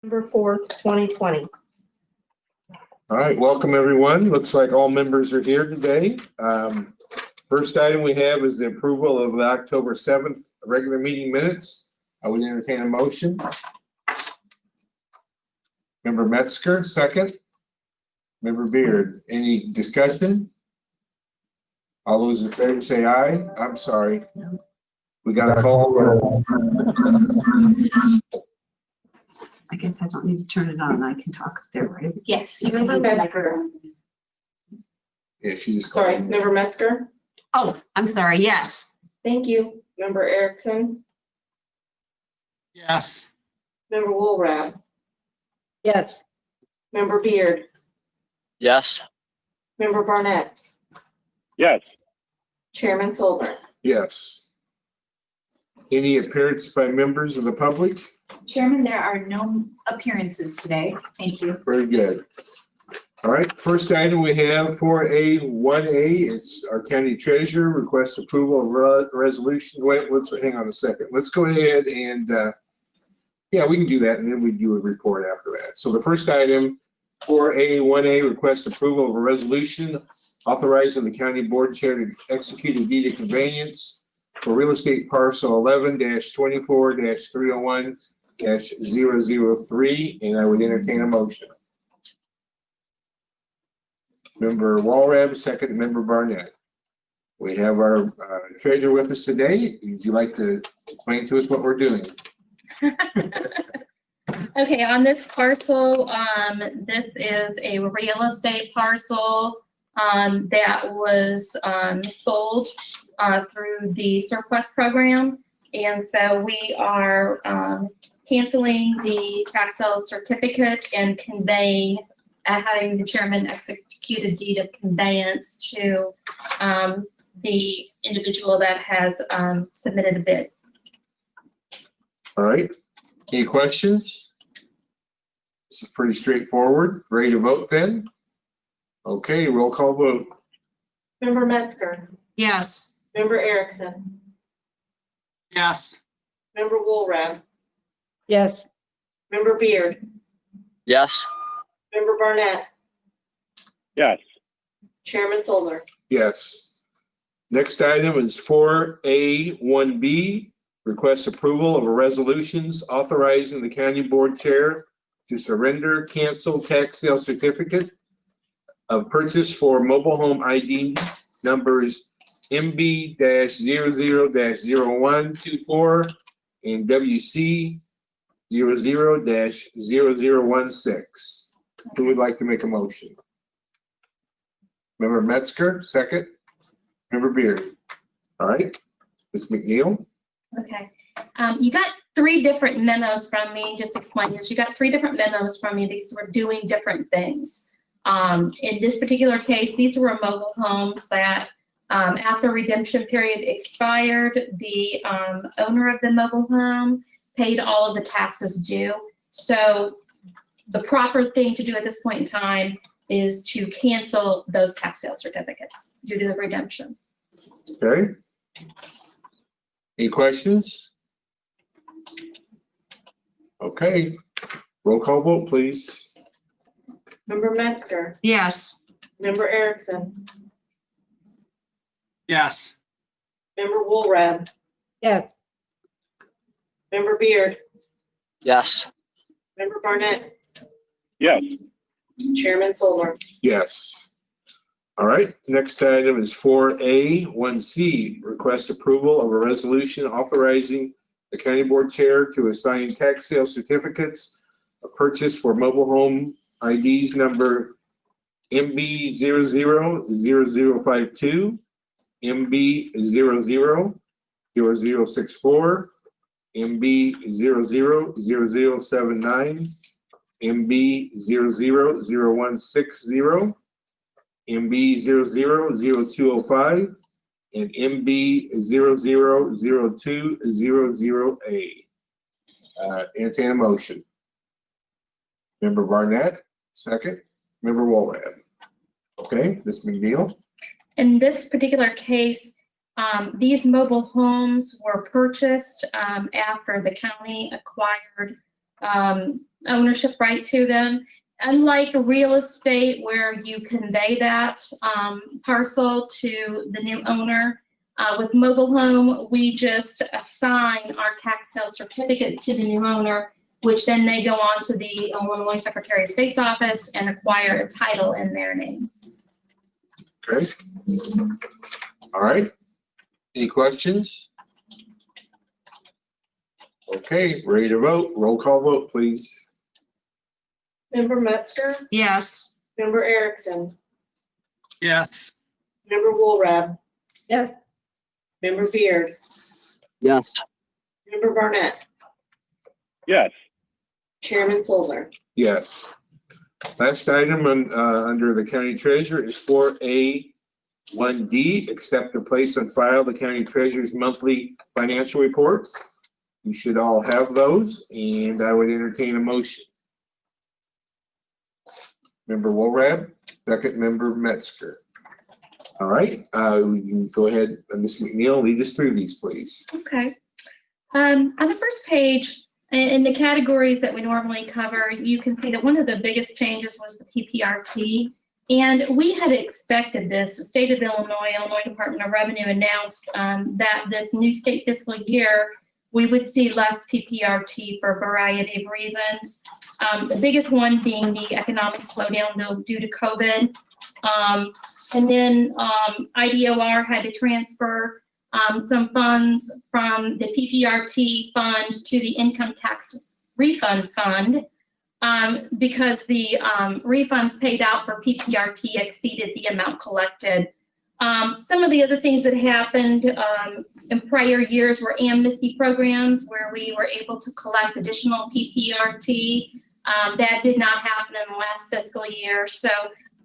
November 4th, 2020. All right, welcome everyone. Looks like all members are here today. First item we have is the approval of the October 7th regular meeting minutes. I would entertain a motion. Member Metzger, second. Member Beard, any discussion? All those in favor say aye. I'm sorry. We got a call. I guess I don't need to turn it on. I can talk there, right? Yes. Member Metzger. Yeah, she just Sorry, called. Member Metzger. Oh, I'm sorry. Yes. Thank you. Member Erickson. Yes. Member Woolrab. Yes. Member Beard. Yes. Member Barnett. Yes. Chairman Solver. Yes. Any appearance by members of the public? Chairman, there are no appearances today. Thank you. Very good. All right, first item we have for A1A is our county treasurer request approval of resolution. Wait, hang on a second. Let's go ahead and, yeah, we can do that and then we do a report after that. So the first item for A1A request approval of a resolution authorizing the county board chair to execute a deed of conveyance for real estate parcel 11-24-301-003, and I would entertain a motion. Member Walrab, second member Barnett. We have our treasurer with us today. Would you like to explain to us what we're doing? Okay, on this parcel, this is a real estate parcel that was sold through the surplus program. And so we are canceling the tax sale certificate and conveying, having the chairman execute a deed of conveyance to the individual that has submitted a bid. All right, any questions? This is pretty straightforward. Ready to vote then? Okay, roll call vote. Member Metzger. Yes. Member Erickson. Yes. Member Woolrab. Yes. Member Beard. Yes. Member Barnett. Yes. Chairman Solver. Yes. Next item is 4A1B, request approval of a resolutions authorizing the county board chair to surrender, cancel tax sale certificate of purchase for mobile home ID numbers MB-00-0124 and WC-00-0016. Who would like to make a motion? Member Metzger, second. Member Beard. All right, Ms. McNeil. Okay. You got 3 different memos from me. Just to explain this. You got 3 different memos from me because we're doing different things. In this particular case, these were mobile homes that after redemption period expired, the owner of the mobile home paid all of the taxes due. So the proper thing to do at this point in time is to cancel those tax sale certificates due to the redemption. Okay. Any questions? Okay, roll call vote, please. Member Metzger. Yes. Member Erickson. Yes. Member Woolrab. Yes. Member Beard. Yes. Member Barnett. Yes. Chairman Solver. Yes. All right, next item is 4A1C, request approval of a resolution authorizing the county board chair to assign tax sale certificates of purchase for mobile home IDs number MB-00-0052, MB-00-0064, MB-00-0079, MB-00-0160, MB-00-0205, and MB-00-0200A. Entertain a motion. Member Barnett, second. Member Walrab. Okay, Ms. McNeil. In this particular case, these mobile homes were purchased after the county acquired ownership right to them. Unlike real estate where you convey that parcel to the new owner, with mobile home, we just assign our tax sale certificate to the new owner, which then they go on to the Illinois Secretary of State's office and acquire a title in their name. Okay. All right. Any questions? Okay, ready to vote. Roll call vote, please. Member Metzger, Yes. Member Erickson, Yes. Member Woolrab, Yes. Member Beard, Yes. Member Barnett, Yes. Chairman Solner. Yes. Last item under the county treasurer is 4A1D, accept and place on file the county treasurer's monthly financial reports. You should all have those, and I would entertain a motion. Member Woolrab, second member Metzger. All right, you can go ahead, Ms. McNeil, lead us through these, please. Okay. On the first page, in the categories that we normally cover, you can see that one of the biggest changes was the PPRT. And we had expected this. The state of Illinois Department of Revenue announced that this new state fiscal year, we would see less PPRT for a variety of reasons. The biggest one being the economic slowdown due to COVID. And then IDOR had to transfer some funds from the PPRT fund to the income tax refund fund because the refunds paid out for PPRT exceeded the amount collected. Some of the other things that happened in prior years were amnesty programs where we were able to collect additional PPRT. That did not happen in the last fiscal year. So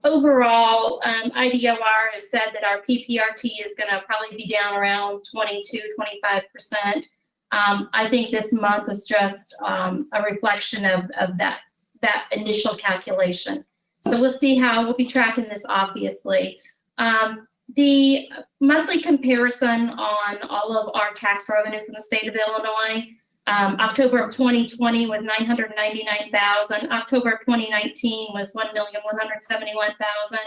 overall, IDOR has said that our PPRT is going to probably be down around 22–25%. I think this month is just a reflection of that initial calculation. So we'll see how we'll be tracking this, obviously. The monthly comparison on all of our tax revenue from the state of Illinois, October of 2020 was $999,000. October of 2019 was $1,171,000.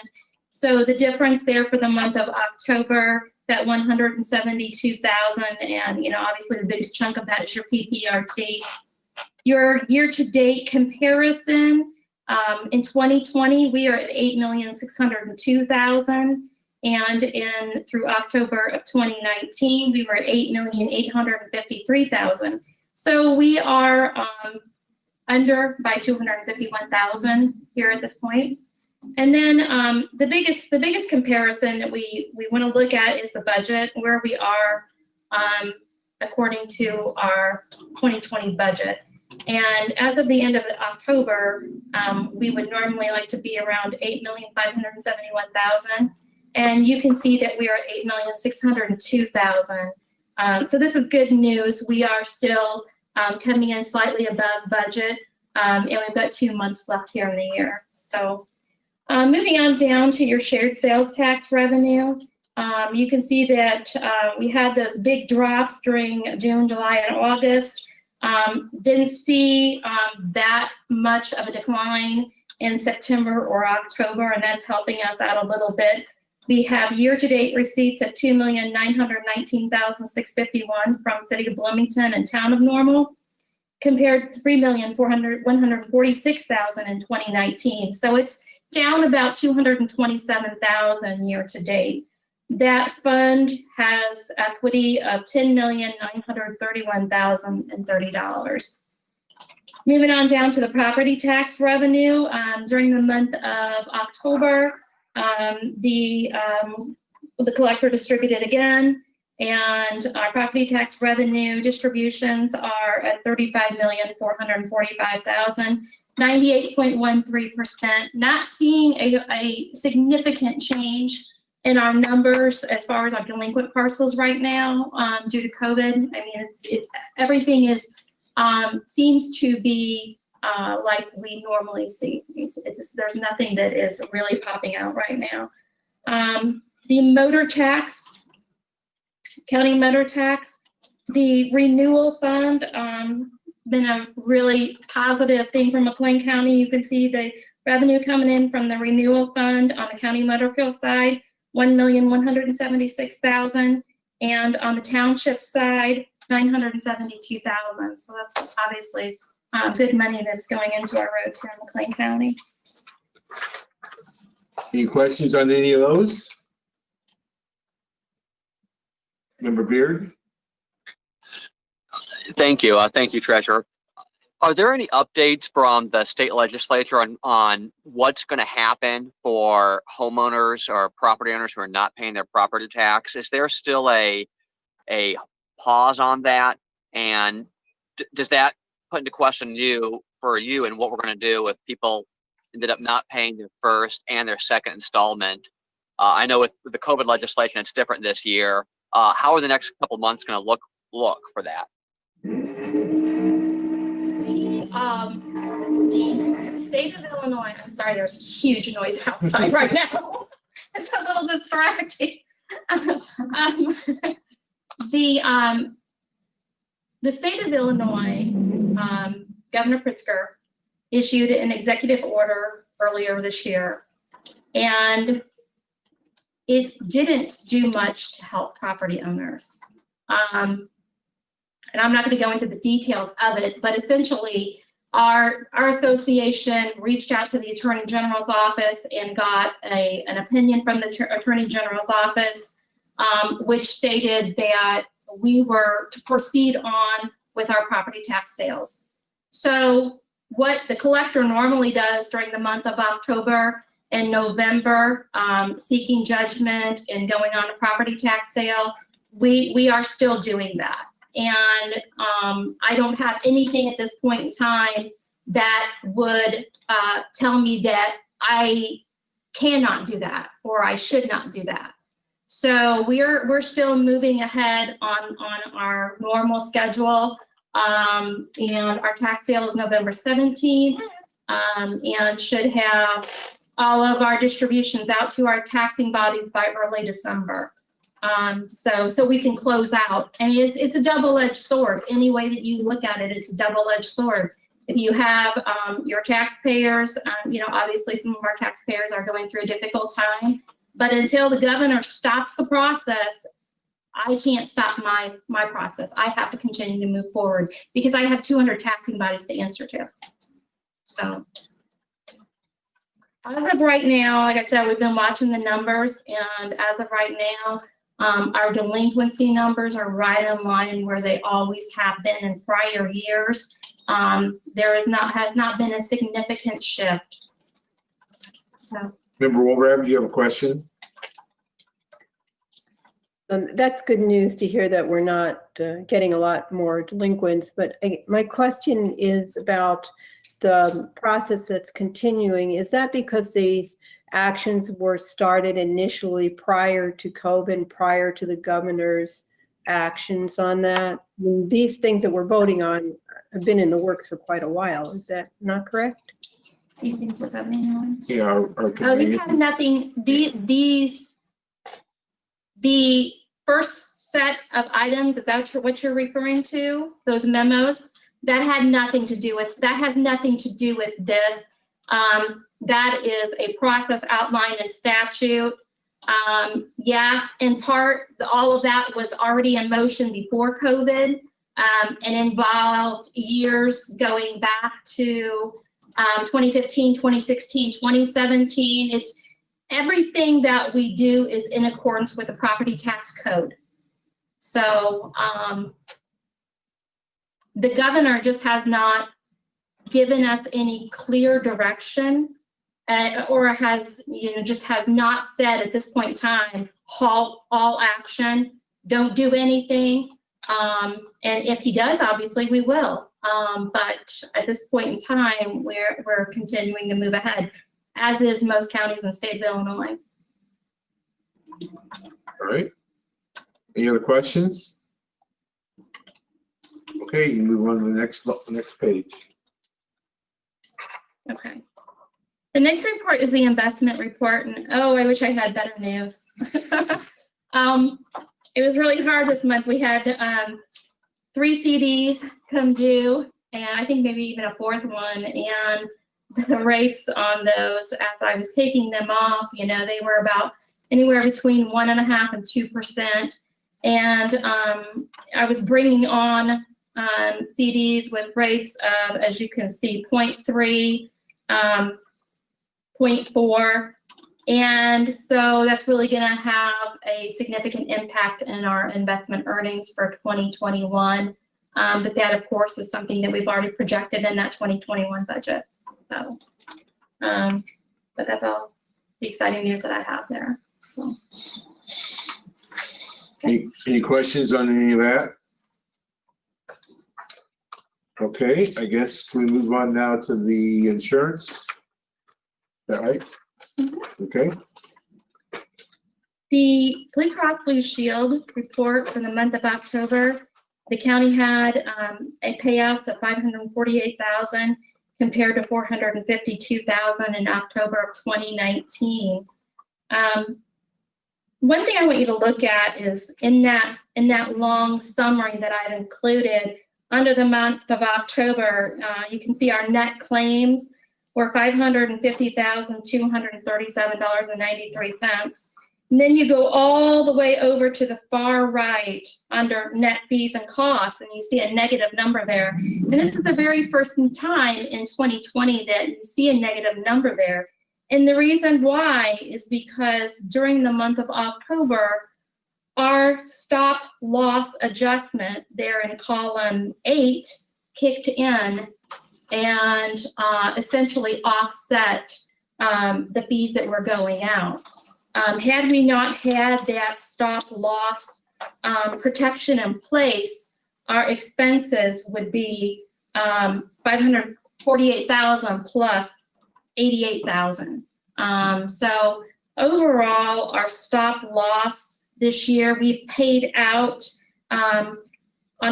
So the difference there for the month of October, that $172,000, and obviously the biggest chunk of that is your PPRT. Your year-to-date comparison, in 2020 we are at $8,602,000. And through October of 2019, we were at $8,853,000. So we are under by $251,000 here at this point. And then the biggest comparison that we want to look at is the budget, where we are according to our 2020 budget. And as of the end of October, we would normally like to be around $8,571,000. And you can see that we are at $8,602,000. So this is good news. We are still coming in slightly above budget, and we've got 2 months left here in the year. So moving on down to your shared sales tax revenue, you can see that we had those big drops during June, July, and August. Didn't see that much of a decline in September or October, and that's helping us out a little bit. We have year-to-date receipts of $2,919,651 from City of Bloomington and Town of Normal, compared to $3,146,000 in 2019. So it's down about $227,000 year-to-date. That fund has equity of $10,931,030. Moving on down to the property tax revenue, during the month of October, the collector distributed again, and our property tax revenue distributions are at $35,445,000, 98.13%. Not seeing a significant change in our numbers as far as our delinquent parcels right now due to COVID. I mean, it's everything is seems to be like we normally see. There's nothing that is really popping out right now. The motor tax, county motor tax, the renewal fund been a really positive thing for McLean County. You can see the revenue coming in from the renewal fund on the county motor fuel side, $1,176,000, and on the township side, $972,000. So that's obviously good money that's going into our roads here in McLean County. Any questions on any of those? Member Beard? Thank you. Thank you, Treasurer. Are there any updates from the state legislature on what's going to happen for homeowners or property owners who are not paying their property tax? Is there still a pause on that? And does that put into question for you and what we're going to do if people ended up not paying their first and their second installment? I know with the COVID legislation, it's different this year. How are the next couple of months going to look for that? The state of Illinois, I'm sorry, there's huge noise outside right now. It's a little distracting. The state of Illinois, Governor Pritzker issued an executive order earlier this year, and it didn't do much to help property owners. And I'm not going to go into the details of it, but essentially our association reached out to the Attorney General's office and got an opinion from the Attorney General's office, which stated that we were to proceed on with our property tax sales. So what the collector normally does during the month of October and November, seeking judgment and going on a property tax sale, we are still doing that. And I don't have anything at this point in time that would tell me that I cannot do that or I should not do that. So we're still moving ahead on our normal schedule. And our tax sale is November 17th, and should have all of our distributions out to our taxing bodies by early December. So we can close out. I mean, it's a double-edged sword. Any way that you look at it, it's a double-edged sword. If you have your taxpayers, obviously some of our taxpayers are going through a difficult time, but until the governor stops the process, I can't stop my process. I have to continue to move forward because I have 200 taxing bodies to answer to. So as of right now, like I said, we've been watching the numbers, and as of right now, our delinquency numbers are right in line where they always have been in prior years. There has not been a significant shift. So, Member Wolverham, do you have a question? That's good news to hear that we're not getting a lot more delinquents, but my question is about the process that's continuing. Is that because these actions were started initially prior to COVID, prior to the governor's actions on that? I mean, these things that we're voting on have been in the works for quite a while. Is that not correct? these things were going on. Yeah, our Oh, community. these have nothing, the first set of items, is that what you're referring to? Those memos? That had nothing to do with, that has nothing to do with this. That is a process outlined in statute. Yeah, in part, all of that was already in motion before COVID, and involved years going back to 2015, 2016, 2017. It's everything that we do is in accordance with the property tax code. So the governor just has not given us any clear direction, or has, just has not said at this point in time, halt all action, don't do anything. And if he does, obviously we will. But at this point in time, we're continuing to move ahead, as is most counties in the state of Illinois. All right. Any other questions? Okay, you can move on to the next page. Okay. The next report is the investment report, and oh, I wish I had better news. It was really hard this month. We had 3 CDs come due, and I think maybe even a fourth one. And the rates on those, as I was taking them off, they were about anywhere between 1.5% and 2%. And I was bringing on CDs with rates of, as you can see, 0.3, 0.4. And so that's really going to have a significant impact in our investment earnings for 2021. But that, of course, is something that we've already projected in that 2021 budget. So, but that's all the exciting news that I have there. So, Any questions on any of that? Okay, I guess we move on now to the insurance. Is that right? Mm-hmm. Okay. The Blue Cross Blue Shield report for the month of October, the county had a payouts of $548,000 compared to $452,000 in October of 2019. One thing I want you to look at is in that long summary that I've included under the month of October, you can see our net claims were $550,237.93. And then you go all the way over to the far right under net fees and costs, and you see a negative number there. And this is the very first time in 2020 that you see a negative number there. And the reason why is because during the month of October, our stop loss adjustment there in column 8 kicked in and essentially offset the fees that were going out. Had we not had that stop loss protection in place, our expenses would be $548,000 plus $88,000. So overall, our stop loss this year, we've paid out on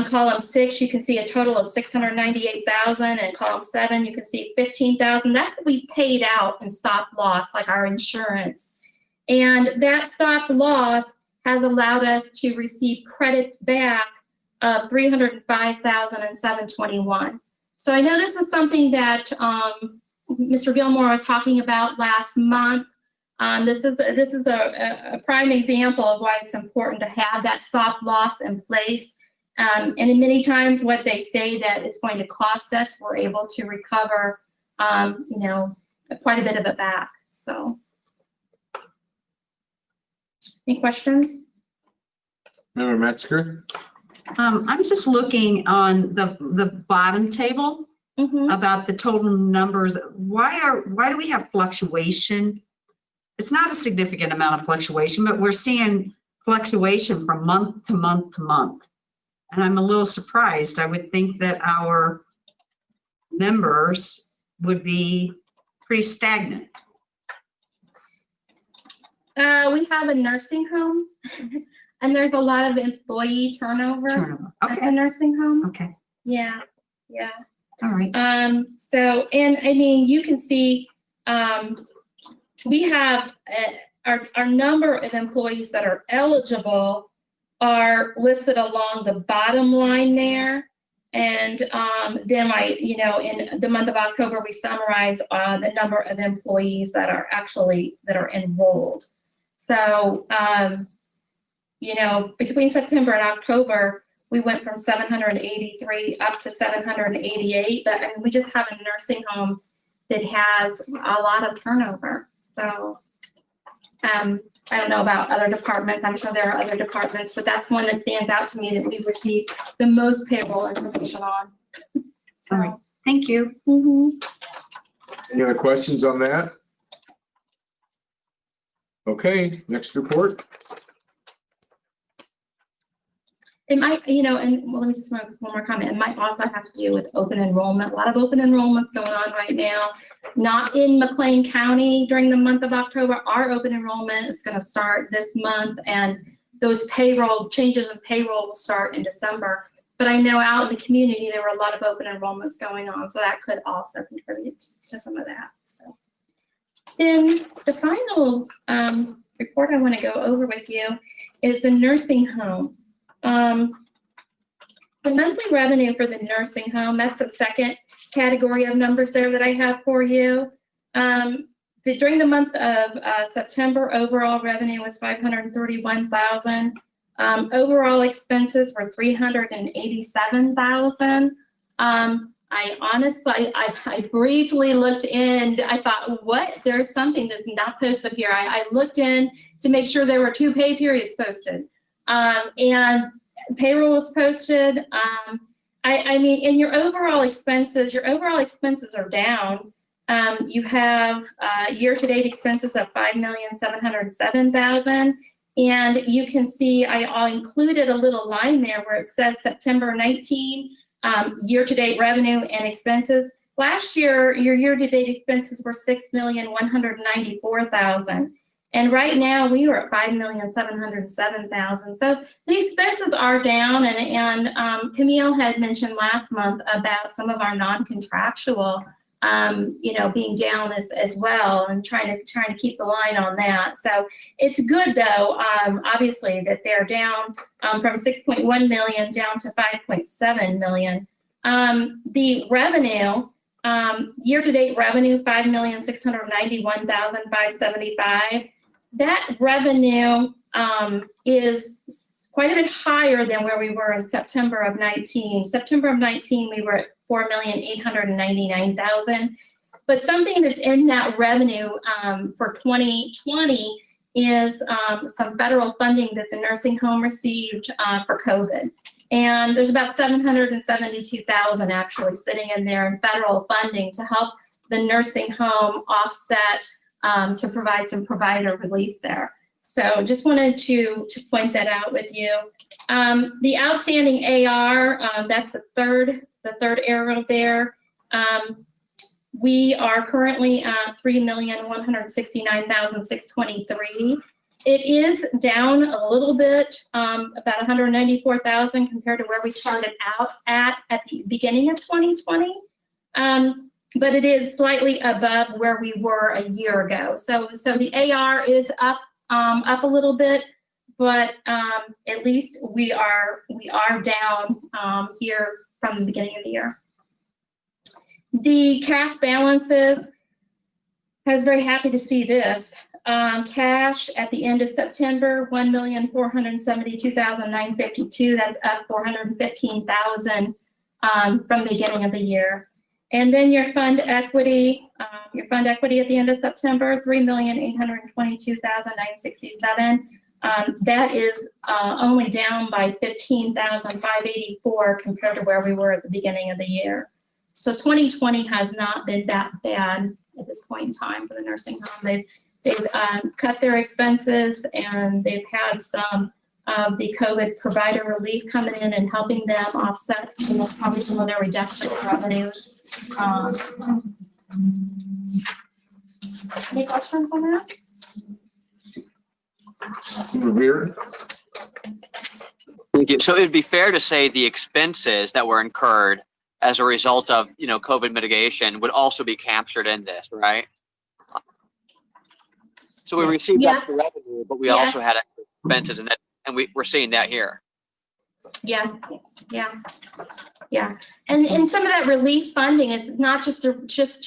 column 6, you can see a total of $698,000, and column 7, you can see $15,000. That's what we paid out in stop loss, like our insurance. And that stop loss has allowed us to receive credits back of $305,721. So I know this was something that Mr. Gilmore was talking about last month. This is a prime example of why it's important to have that stop loss in place. And many times what they say that it's going to cost us, we're able to recover, quite a bit of it back. So, any questions? Member Metzger? I'm just looking on the bottom table about the total numbers. Why do we have fluctuation? It's not a significant amount of fluctuation, but we're seeing fluctuation from month to month to month. And I'm a little surprised. I would think that our members would be pretty stagnant. We have a nursing home, and there's a lot of employee turnover. At the nursing home. Okay. Yeah. All right. So, and I mean, you can see we have our number of employees that are eligible are listed along the bottom line there. And then in the month of October, we summarize the number of employees that are enrolled. So, between September and October, we went from 783 up to 788, but I mean, we just have a nursing home that has a lot of turnover. So, I don't know about other departments. I'm sure there are other departments, but that's one that stands out to me that we receive the most payroll information on. All right. Thank you. Any other questions on that? Okay, next report. It might, and let me just make one more comment. It might also have to do with open enrollment. A lot of open enrollments going on right now. Not in McLean County during the month of October. Our open enrollment is going to start this month, and those changes in payroll will start in December. But I know out in the community there were a lot of open enrollments going on, so that could also contribute to some of that. So, then the final report I want to go over with you is the nursing home. The monthly revenue for the nursing home, that's the second category of numbers there that I have for you. During the month of September, overall revenue was $531,000. Overall expenses were $387,000. I honestly, I briefly looked in, I thought, what? There's something that's not posted here. I looked in to make sure there were 2 pay periods posted. And payroll was posted. I mean, in your overall expenses are down. You have year-to-date expenses of $5,707,000. And you can see I included a little line there where it says September 19, year-to-date revenue and expenses. Last year, your year-to-date expenses were $6,194,000. And right now we were at $5,707,000. So the expenses are down, and Camille had mentioned last month about some of our non-contractual, being down as well, and trying to keep the line on that. So it's good though, obviously, that they're down from 6.1 million down to 5.7 million. The revenue, year-to-date revenue, 5,691,575. That revenue is quite a bit higher than where we were in September of 19. September of 19, we were at 4,899,000. But something that's in that revenue for 2020 is some federal funding that the nursing home received for COVID. And there's about 772,000 actually sitting in there in federal funding to help the nursing home offset to provide some provider relief there. So just wanted to point that out with you. The outstanding AR, that's the third arrow there. We are currently at $3,169,623. It is down a little bit, about 194,000 compared to where we started out at the beginning of 2020. But it is slightly above where we were a year ago. So the AR is up a little bit, but at least we are down here from the beginning of the year. The cash balances, I was very happy to see this. Cash at the end of September, 1,472,952. That's up 415,000 from the beginning of the year. And then your fund equity at the end of September, 3,822,967. That is only down by 15,584 compared to where we were at the beginning of the year. So 2020 has not been that bad at this point in time for the nursing home. They've cut their expenses, and they've had some of the COVID provider relief coming in and helping them offset probably some of their reduction of revenues. Any questions on that? Revere? Thank you. So it'd be fair to say the expenses that were incurred as a result of, COVID mitigation would also be captured in this, right? So we received Yes. extra revenue, but we Yes. also had extra expenses, and we're seeing that here. Yes, yeah. And some of that relief funding is not just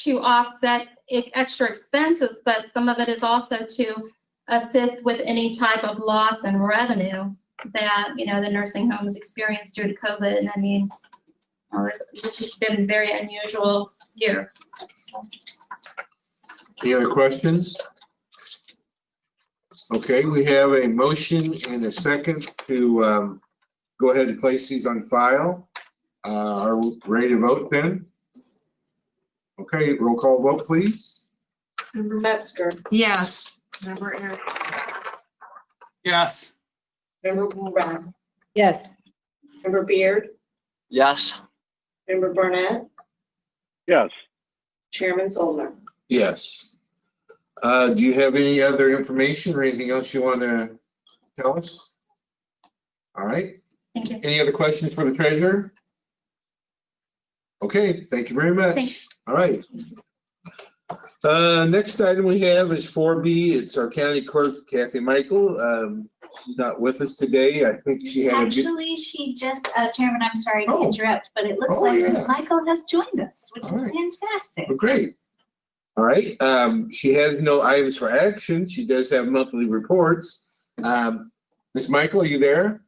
to offset extra expenses, but some of it is also to assist with any type of loss in revenue that, the nursing homes experienced due to COVID. I mean, this has been a very unusual year. Any other questions? Okay, we have a motion and a second to go ahead and place these on file. Are we ready to vote then? Okay, roll call vote, please. Member Metzger, Yes. Member Aaron, Yes. Member Woolrab, Yes. Member Beard, Yes. Member Barnett, Yes. Chairman Solner. Yes. Do you have any other information or anything else you want to tell us? All right. Thank you. Any other questions for the treasurer? Okay, thank you very much. Thanks. All right. Next item we have is 4B. It's our county clerk, Kathy Michael. She's not with us today. I think she had a good. Actually, she just, Chairman, I'm sorry to Oh. interrupt, but it looks Oh, like yeah. Michael has joined us, which is All right. fantastic. Well, great. All right. She has no items for action. She does have monthly reports. Ms. Michael, are you there?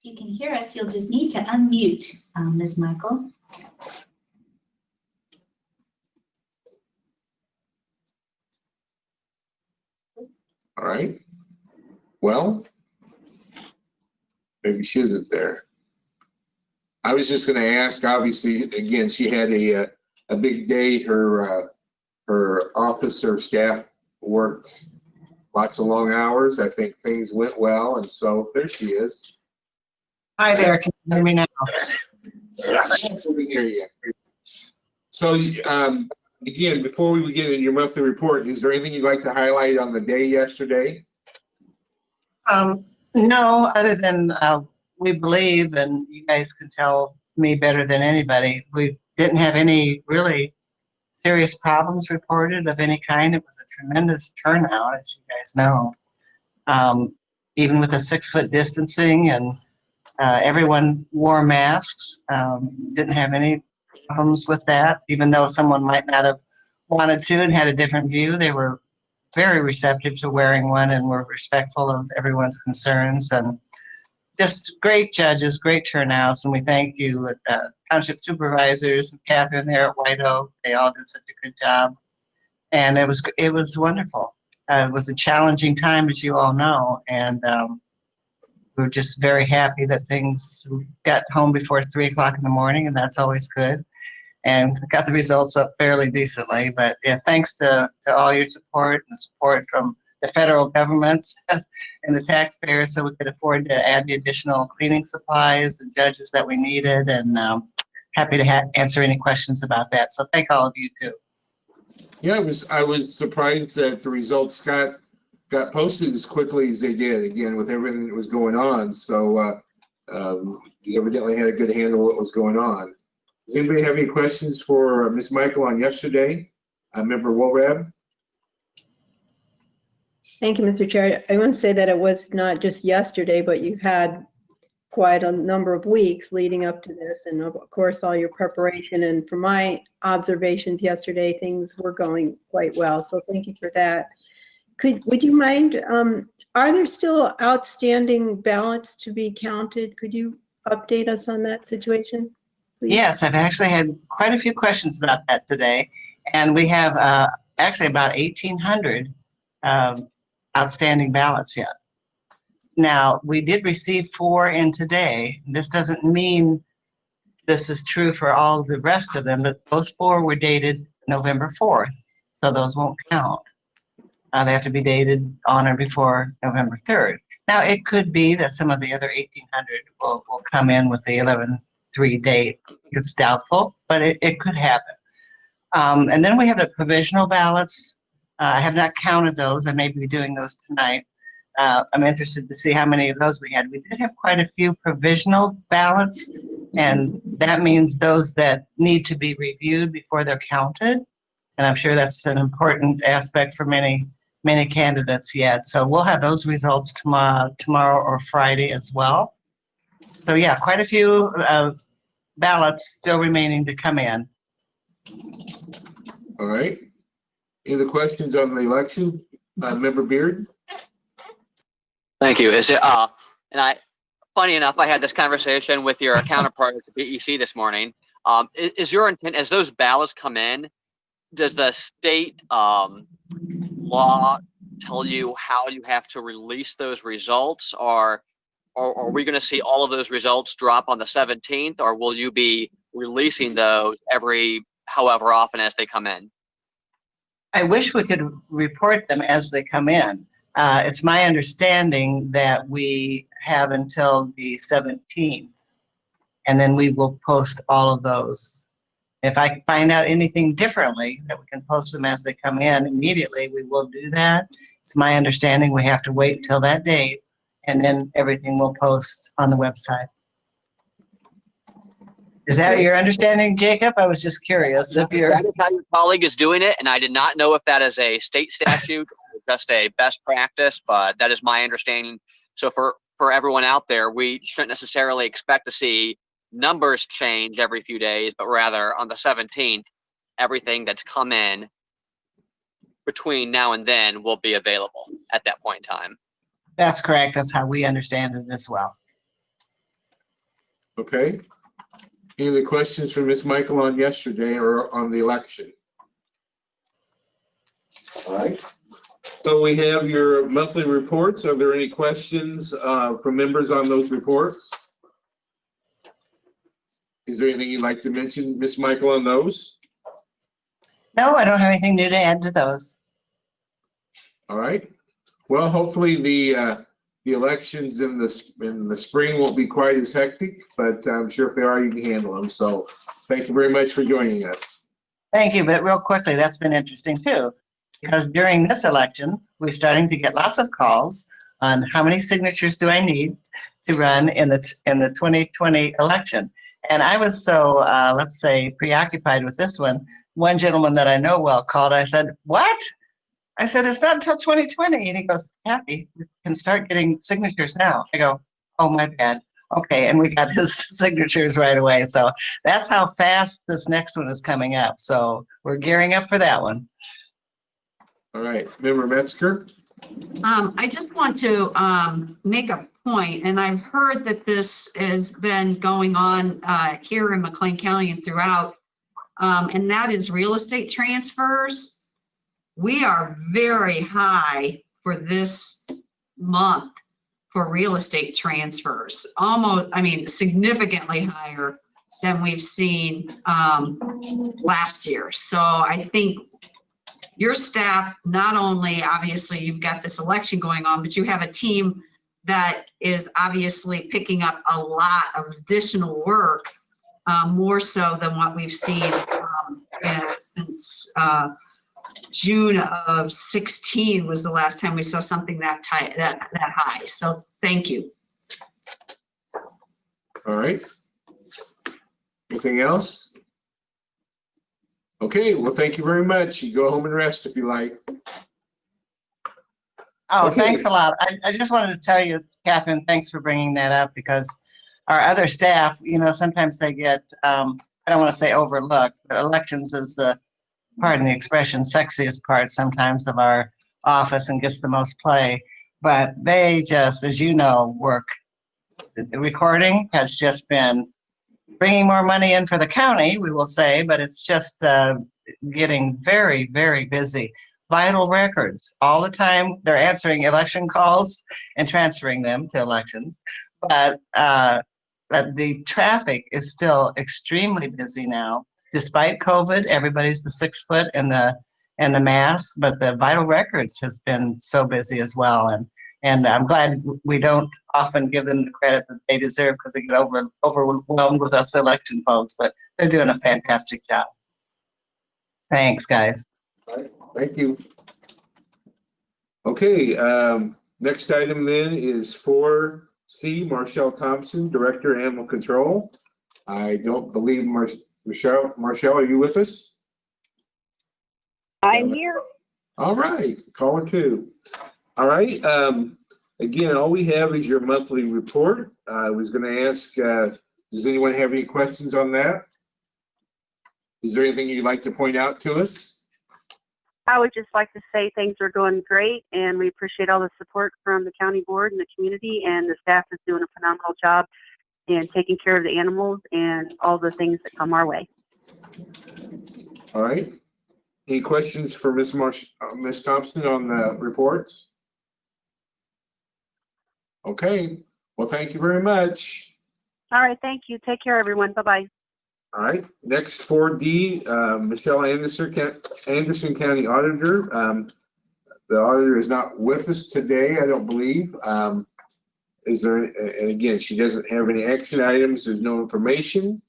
If you can hear us, you'll just need to unmute, Ms. Michael. All right. Well, maybe she isn't there. I was just going to ask, obviously, again, she had a big day. Her office, her staff worked lots of long hours. I think things went well. And so there she is. Hi there, can you hear me now? We can hear you. So, again, before we begin in your monthly report, is there anything you'd like to highlight on the day yesterday? No, other than we believe, and you guys can tell me better than anybody, we didn't have any really serious problems reported of any kind. It was a tremendous turnout, as you guys know. Even with the 6-foot distancing and everyone wore masks, didn't have any problems with that, even though someone might not have wanted to and had a different view. They were very receptive to wearing one and were respectful of everyone's concerns, and just great judges, great turnouts. And we thank you, township supervisors, Catherine there at White Oak. They all did such a good job, and it was wonderful. It was a challenging time, as you all know, and we were just very happy that things got home before 3 o'clock in the morning, and that's always good. And got the results up fairly decently. But yeah, thanks to all your support and support from the federal government and the taxpayers, so we could afford to add the additional cleaning supplies and judges that we needed. And happy to answer any questions about that. So thank all of you too. Yeah, I was surprised that the results got posted as quickly as they did. Again, with everything that was going on, so you evidently had a good handle on what was going on. Does anybody have any questions for Ms. Michael on yesterday? Member Wolrab? Thank you, Mr. Chair. I want to say that it was not just yesterday, but you've had quite a number of weeks leading up to this, and of course, all your preparation. And from my observations yesterday, things were going quite well. So thank you for that. Would you mind, are there still outstanding ballots to be counted? Could you update us on that situation, please? Yes, I've actually had quite a few questions about that today. And we have actually about 1,800 outstanding ballots yet. Now, we did receive 4 in today. This doesn't mean this is true for all the rest of them, but those 4 were dated November 4th, so those won't count. They have to be dated on or before November 3rd. Now, it could be that some of the other 1,800 will come in with the 11/3 date. It's doubtful, but it could happen. And then we have the provisional ballots. I have not counted those. I may be doing those tonight. I'm interested to see how many of those we had. We did have quite a few provisional ballots, and that means those that need to be reviewed before they're counted. And I'm sure that's an important aspect for many candidates yet. So we'll have those results tomorrow or Friday as well. So yeah, quite a few ballots still remaining to come in. All right. Any other questions on the election? Member Beard? Thank you. Is it, funny enough, I had this conversation with your counterpart at the BEC this morning. Is your intent, as those ballots come in, does the state law tell you how you have to release those results, or are we going to see all of those results drop on the 17th, or will you be releasing those every however often as they come in? I wish we could report them as they come in. It's my understanding that we have until the 17th, and then we will post all of those. If I can find out anything differently, that we can post them as they come in immediately, we will do that. It's my understanding we have to wait until that date, and then everything will post on the website. Is that your understanding, Jacob? I was just curious if you're. That is how your colleague is doing it, and I did not know if that is a state statute or just a best practice, but that is my understanding. So for everyone out there, we shouldn't necessarily expect to see numbers change every few days, but rather on the 17th, everything that's come in between now and then will be available at that point in time. That's correct. That's how we understand it as well. Okay. Any other questions from Ms. Michael on yesterday or on the election? All right. So we have your monthly reports. Are there any questions from members on those reports? Is there anything you'd like to mention, Ms. Michael, on those? No, I don't have anything new to add to those. All right. Well, hopefully the elections in the spring won't be quite as hectic, but I'm sure if they are, you can handle them. So thank you very much for joining us. Thank you, but real quickly, that's been interesting too, because during this election, we're starting to get lots of calls on how many signatures do I need to run in the 2020 election. And I was so, let's say, preoccupied with this one. One gentleman that I know well called. I said, "What?" I said, "It's not until 2020. And he goes, "Kathy, we can start getting signatures now." I go, "Oh, my bad." Okay, and we got his signatures right away. So that's how fast this next one is coming up. So we're gearing up for that one. All right, Member Metzger. I just want to make a point, and I've heard that this has been going on here in McLean County and throughout, and that is real estate transfers. We are very high for this month for real estate transfers, almost, I mean, significantly higher than we've seen last year. So I think your staff, not only obviously you've got this election going on, but you have a team that is obviously picking up a lot of additional work, more so than what we've seen since June of 16 was the last time we saw something that high. So thank you. All right. Anything else? Okay, well, thank you very much. You go home and rest if you like. Oh, Okay. Thanks a lot. I just wanted to tell you, Catherine, thanks for bringing that up, because our other staff, you know, sometimes they get, I don't want to say overlooked, but elections is the, pardon the expression, sexiest part sometimes of our office and gets the most play. But they just, as you know, work. The recording has just been bringing more money in for the county, we will say, but it's just getting very, very busy. Vital records all the time. They're answering election calls and transferring them to elections. But the traffic is still extremely busy now. Despite COVID, everybody's the 6 foot and the mask, but the vital records has been so busy as well. And I'm glad we don't often give them the credit that they deserve, because they get overwhelmed with us election folks, but they're doing a fantastic job. Thanks, guys. All right, thank you. Okay, next item then is 4C, Marshall Thompson, Director, Animal Control. I don't believe Marshall, are you with us? I'm here. All right, caller 2. All right, again, all we have is your monthly report. I was going to ask, does anyone have any questions on that? Is there anything you'd like to point out to us? I would just like to say things are going great, and we appreciate all the support from the county board and the community, and the staff is doing a phenomenal job in taking care of the animals and all the things that come our way. All right. Any questions for Ms. Thompson on the reports? Okay. Well, thank you very much. All right, thank you. Take care, everyone. Bye-bye. All right. Next, 4D, Michelle Anderson County Auditor. The auditor is not with us today, I don't believe. Is there? And again, she doesn't have any action items. There's no information.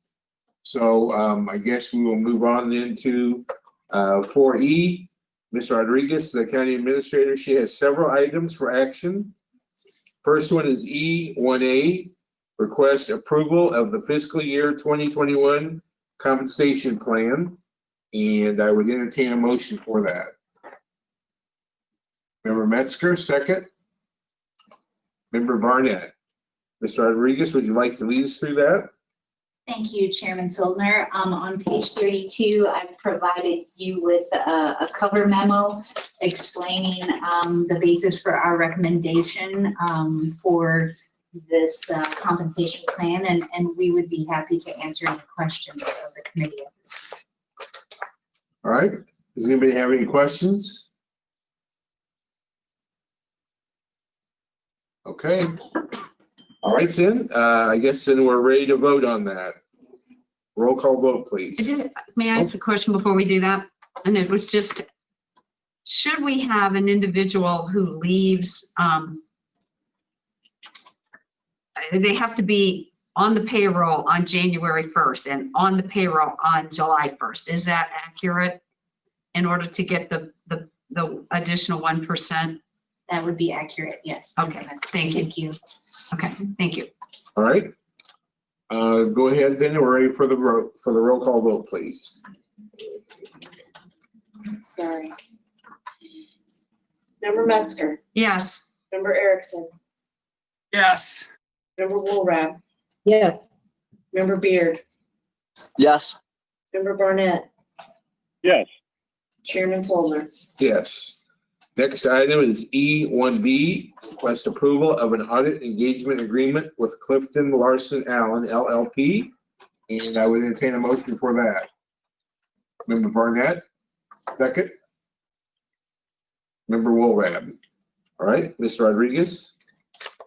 So I guess we will move on then to 4E, Ms. Rodriguez, the county administrator. She has several items for action. First one is E1A, request approval of the fiscal year 2021 compensation plan. And I would entertain a motion for that. Member Metzger, second. Member Barnett. Mr. Rodriguez, would you like to lead us through that? Thank you, Chairman Soldner. On page 32, I've provided you with a cover memo explaining the basis for our recommendation for this compensation plan, and we would be happy to answer any questions of the committee. All right. Does anybody have any questions? Okay. All right, then. I guess then we're ready to vote on that. Roll call vote, please. May I ask a question before we do that? And it was just, should we have an individual who leaves, they have to be on the payroll on January 1st and on the payroll on July 1st. Is that accurate in order to get the additional 1%? That would be accurate, yes. Okay, thank you. Thank you. Okay, thank you. All right. Go ahead then. We're ready for the roll call vote, please. Sorry. Member Metzger, Yes. Member Erickson, Yes. Member Woolrab, Yes. Member Beard, Yes. Member Barnett, Yes. Chairman Soldner. Yes. Next item is E1B, request approval of an audit engagement agreement with Clifton Larson Allen LLP. And I would entertain a motion for that. Member Barnett, second. Member Woolrab. All right, Mr. Rodriguez.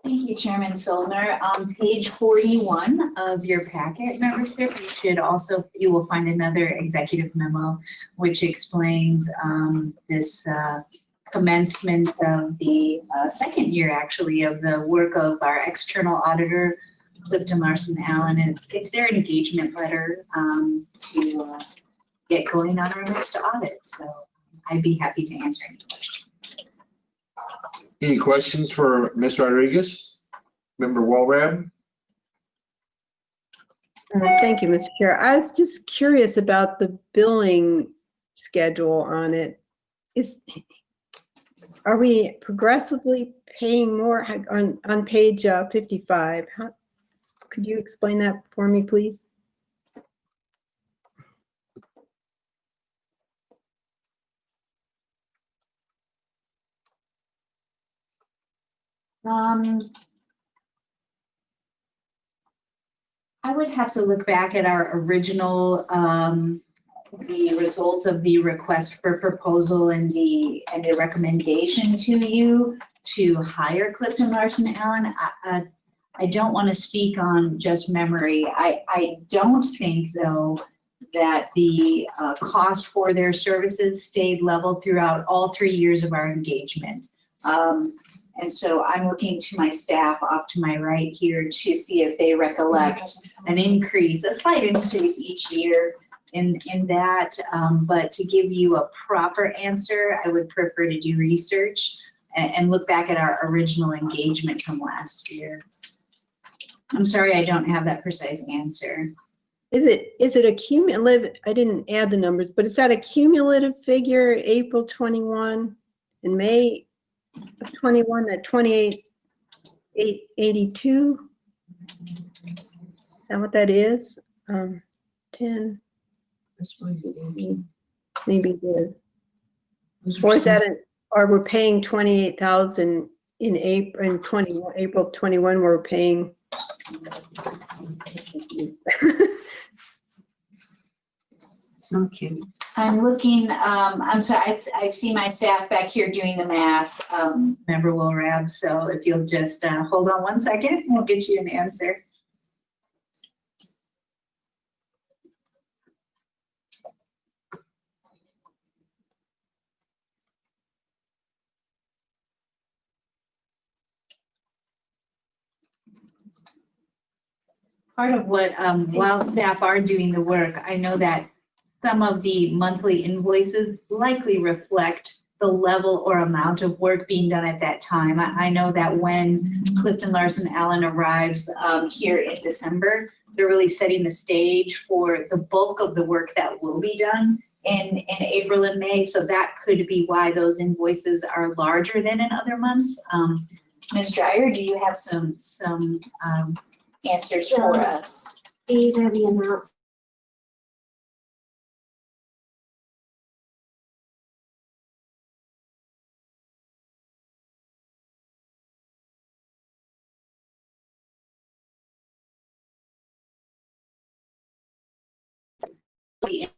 Thank you, Chairman Soldner. On page 41 of your packet membership, you will find another executive memo which explains this commencement of the second year, actually, of the work of our external auditor, Clifton Larson Allen, and it's their engagement letter to get going on our next audit. So I'd be happy to answer any questions. Any questions for Ms. Rodriguez? Member Woolrab? Thank you, Mr. Chair. I was just curious about the billing schedule on it. Are we progressively paying more on page 55? Could you explain that for me, please? I would have to look back at our original the results of the request for proposal and the recommendation to you to hire Clifton Larson Allen. I don't want to speak on just memory. I don't think, though, that the cost for their services stayed level throughout all 3 years of our engagement. And so I'm looking to my staff off to my right here to see if they recollect an increase, a slight increase each year in that. But to give you a proper answer, I would prefer to do research and look back at our original engagement from last year. I'm sorry, I don't have that precise answer. Is it a cumulative? I didn't add the numbers, but is that a cumulative figure, April 21 and May of 21, that 28,882? Is that what that is? 10, maybe it is. Or is that or we're paying 28,000 in April 21, we're paying. It's not cute. I'm looking, I'm sorry, I see my staff back here doing the math, Member Woolrab. So if you'll just hold on 1 second, we'll get you an answer. Part of what, while staff are doing the work, I know that some of the monthly invoices likely reflect the level or amount of work being done at that time. I know that when Clifton Larson Allen arrives here in December, they're really setting the stage for the bulk of the work that will be done in April and May. So that could be why those invoices are larger than in other months. Ms. Dryer, do you have some answers for us? These are the amounts. The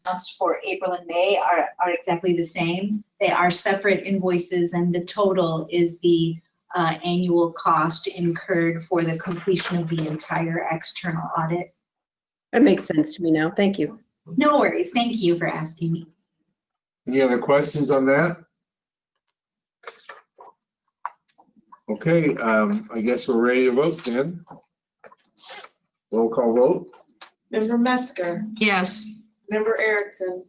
amounts for April and May are exactly the same. They are separate invoices, and the total is the annual cost incurred for the completion of the entire external audit. That makes sense to me now. Thank you. No worries. Thank you for asking me. Any other questions on that? Okay, I guess we're ready to vote then. Roll call vote. Member Metzger, Yes. Member Erickson,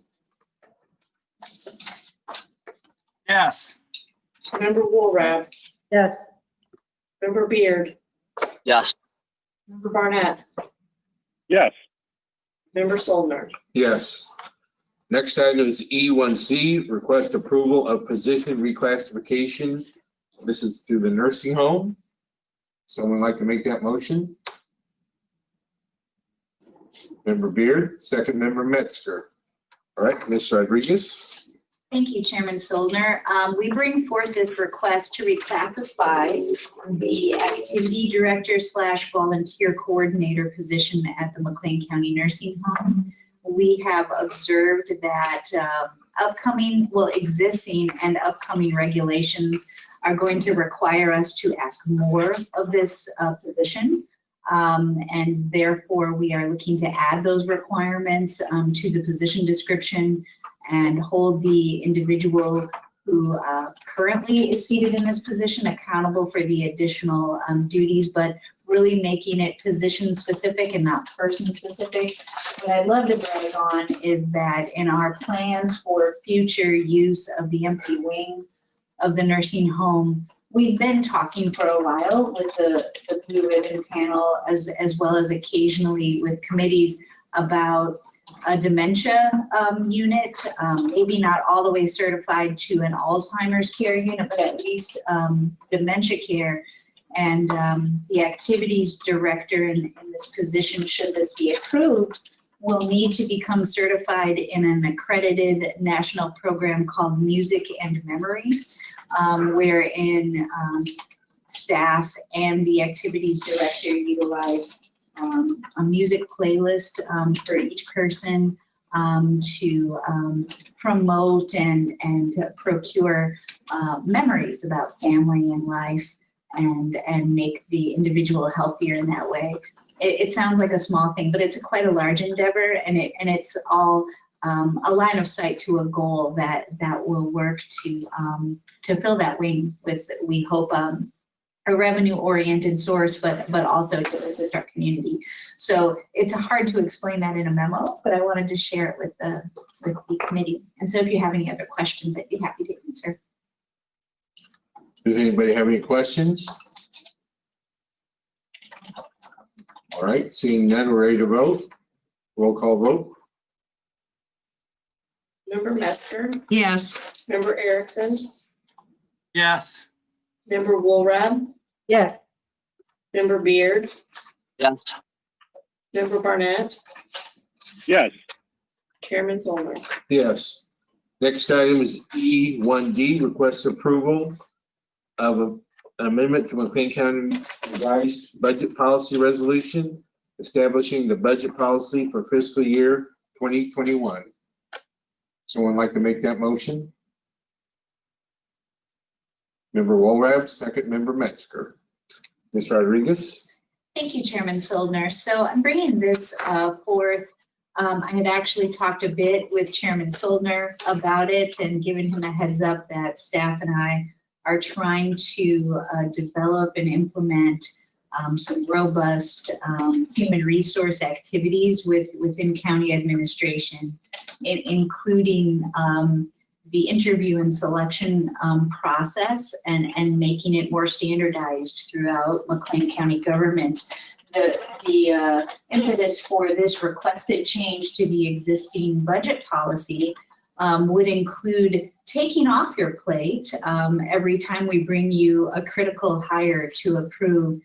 Yes. Member Woolrab, Yes. Member Beard, Yes. Member Barnett, Yes. Member Soldner. Yes. Next item is E1C, request approval of position reclassification. This is through the nursing home. Someone like to make that motion? Member Beard, second member Metzger. All right, Ms. Rodriguez. Thank you, Chairman Soldner. We bring forth this request to reclassify the activity director / volunteer coordinator position at the McLean County Nursing Home. We have observed that existing and upcoming regulations are going to require us to ask more of this position. And therefore, we are looking to add those requirements to the position description and hold the individual who currently is seated in this position accountable for the additional duties, but really making it position specific and not person specific. What I'd love to brag on is that in our plans for future use of the empty wing of the nursing home, we've been talking for a while with the Blue Ribbon panel as well as occasionally with committees about a dementia unit, maybe not all the way certified to an Alzheimer's care unit, but at least dementia care. And the activities director in this position, should this be approved, will need to become certified in an accredited national program called Music and Memory, wherein staff and the activities director utilize a music playlist for each person to promote and procure memories about family and life and make the individual healthier in that way. It sounds like a small thing, but it's quite a large endeavor, and it's all a line of sight to a goal that will work to fill that wing with, we hope, a revenue-oriented source, but also to assist our community. So it's hard to explain that in a memo, but I wanted to share it with the committee. And so if you have any other questions, I'd be happy to answer. Does anybody have any questions? All right, seeing none, we're ready to vote. Roll call vote. Member Metzger, Yes. Member Erickson, Yes. Member Woolrab, Yes. Member Beard, Yes. Member Barnett, Yes. Chairman Soldner. Yes. Next item is E1D, request approval of an amendment to McLean County revised budget policy resolution establishing the budget policy for fiscal year 2021. Someone like to make that motion? Member Woolrab, second member Metzger. Ms. Rodriguez? Thank you, Chairman Soldner. So I'm bringing this forth. I had actually talked a bit with Chairman Soldner about it and given him a heads up that staff and I are trying to develop and implement some robust human resource activities within county administration, including the interview and selection process and making it more standardized throughout McLean County government. The impetus for this requested change to the existing budget policy would include taking off your plate every time we bring you a critical hire to approve.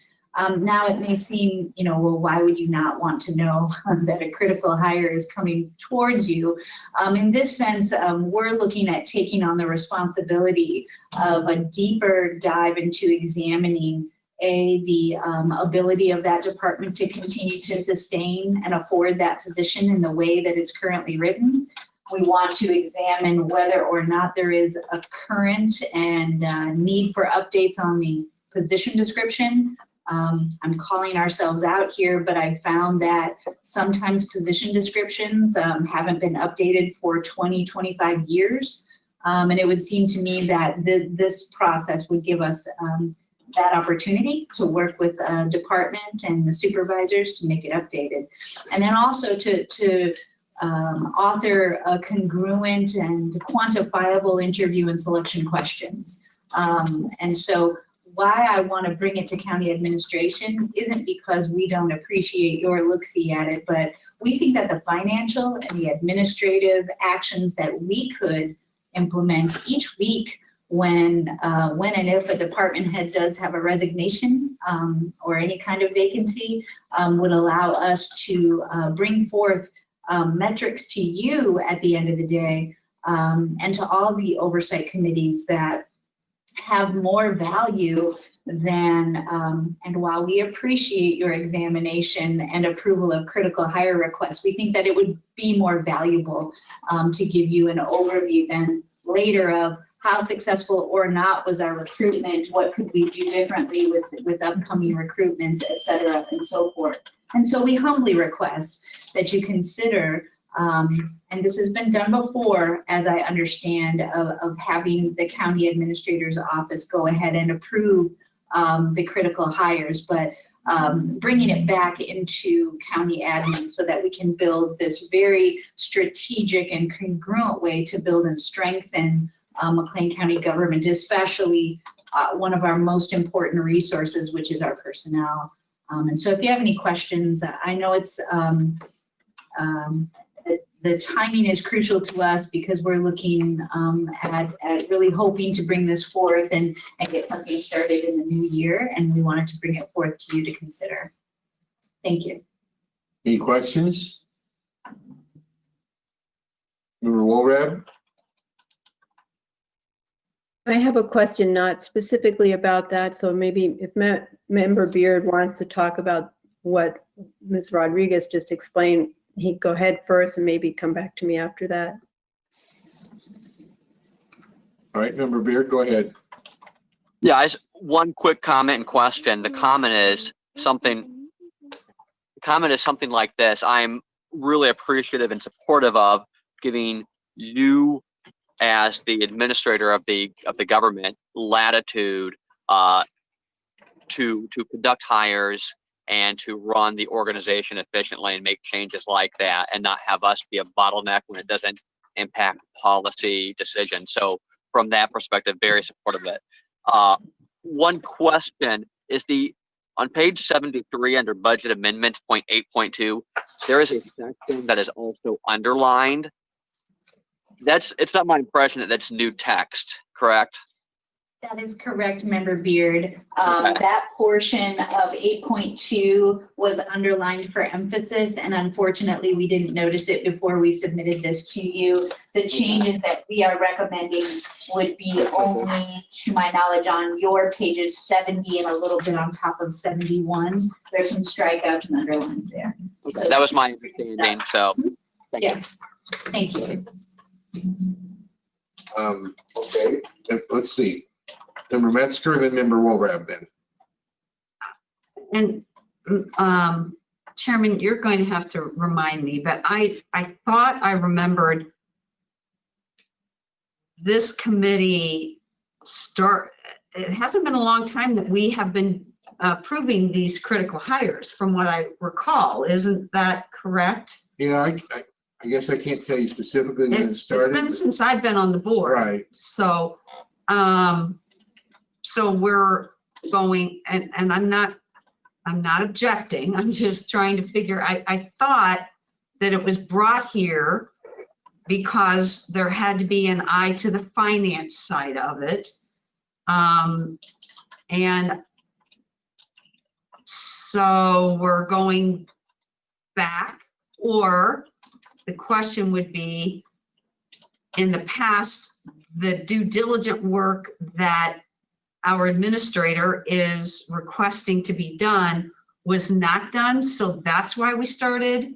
Now it may seem, well, why would you not want to know that a critical hire is coming towards you? In this sense, we're looking at taking on the responsibility of a deeper dive into examining the ability of that department to continue to sustain and afford that position in the way that it's currently written. We want to examine whether or not there is a current and need for updates on the position description. I'm calling ourselves out here, but I found that sometimes position descriptions haven't been updated for 20, 25 years. And it would seem to me that this process would give us that opportunity to work with a department and the supervisors to make it updated. And then also to author a congruent and quantifiable interview and selection questions. And so why I want to bring it to county administration isn't because we don't appreciate your look-see at it, but we think that the financial and the administrative actions that we could implement each week when and if a department head does have a resignation or any kind of vacancy would allow us to bring forth metrics to you at the end of the day and to all the oversight committees that have more value than, and while we appreciate your examination and approval of critical hire requests, we think that it would be more valuable to give you an overview then later of how successful or not was our recruitment, what could we do differently with upcoming recruitments, et cetera, and so forth. And so we humbly request that you consider, and this has been done before, as I understand, of having the county administrator's office go ahead and approve the critical hires, but bringing it back into county admin so that we can build this very strategic and congruent way to build and strengthen McLean County government, especially one of our most important resources, which is our personnel. And so if you have any questions, I know it's the timing is crucial to us because we're looking at really hoping to bring this forth and get something started in the new year, and we wanted to bring it forth to you to consider. Thank you. Any questions? Member Wolrab? I have a question not specifically about that, so maybe if Member Beard wants to talk about what Ms. Rodriguez just explained, he'd go ahead first and maybe come back to me after that. All right, Member Beard, go ahead. Yeah, one quick comment and question. The comment is something like this. I'm really appreciative and supportive of giving you as the administrator of the government latitude to conduct hires and to run the organization efficiently and make changes like that and not have us be a bottleneck when it doesn't impact policy decisions. So from that perspective, very supportive of it. One question is on page 73 under budget amendments, point 8.2, there is a section that is also underlined. It's not my impression that that's new text, correct? That is correct, Member Beard. Okay. That portion of 8.2 was underlined for emphasis, and unfortunately, we didn't notice it before we submitted this to you. The changes that we are recommending would be only, to my knowledge, on your pages 70 and a little bit on top of 71. There's some strikeouts and underlines there. Okay. So That was my understanding, so. Thank you. yes, thank you. Okay, let's see. Member Metzger, then Member Wolrab then. And Chairman, you're going to have to remind me, but I thought I remembered this committee it hasn't been a long time that we have been approving these critical hires from what I recall. Isn't that correct? Yeah, I guess I can't tell you specifically when it It's started. been since I've been on the board. Right. So, so we're going, and I'm not objecting. I'm just trying to figure, I thought that it was brought here because there had to be an eye to the finance side of it. And so we're going back, or the question would be, in the past, the due diligent work that our administrator is requesting to be done was not done. So that's why we started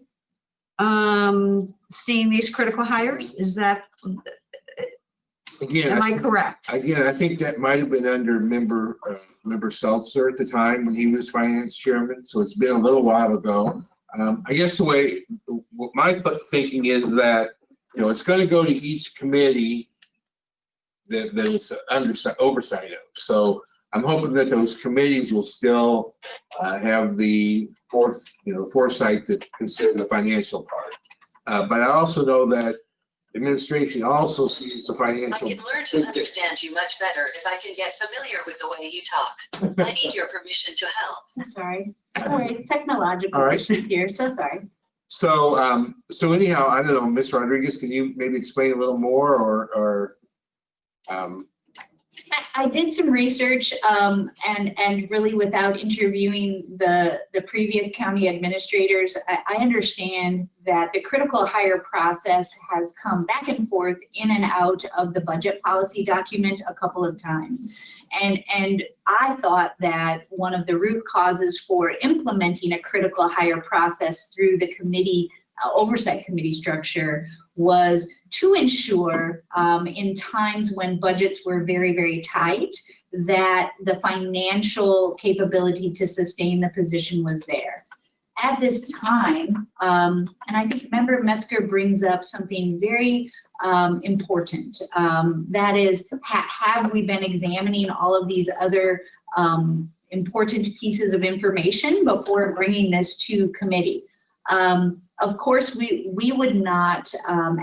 seeing these critical hires. Is that, Again, am I correct? Again, I think that might have been under member Seltzer at the time when he was finance chairman. So it's been a little while ago. I guess what my thinking is that, you know, it's going to go to each committee that it's oversight of. So I'm hoping that those committees will still have the foresight to consider the financial part. But I also know that administration also sees the financial. I can learn to understand you much better if I can get familiar with the way you talk. I need your permission to help. So sorry. No worries, technological All right. issues here, so sorry. So, so anyhow, I don't know, Ms. Rodriguez, can you maybe explain a little more or I did some research, and really without interviewing the previous county administrators, I understand that the critical hire process has come back and forth in and out of the budget policy document a couple of times. And I thought that one of the root causes for implementing a critical hire process through the committee, oversight committee structure, was to ensure in times when budgets were very, very tight, that the financial capability to sustain the position was there. At this time, and I think Member Metzger brings up something very important. That is, have we been examining all of these other important pieces of information before bringing this to committee? Of course, we would not,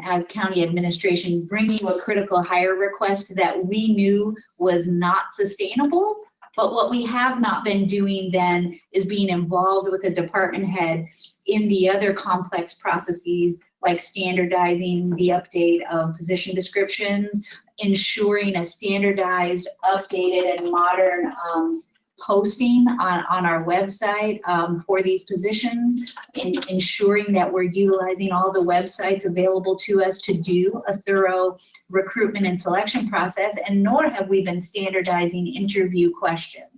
as county administration, bring you a critical hire request that we knew was not sustainable. But what we have not been doing then is being involved with a department head in the other complex processes, like standardizing the update of position descriptions, ensuring a standardized, updated, and modern posting on our website for these positions, and ensuring that we're utilizing all the websites available to us to do a thorough recruitment and selection process, and nor have we been standardizing interview questions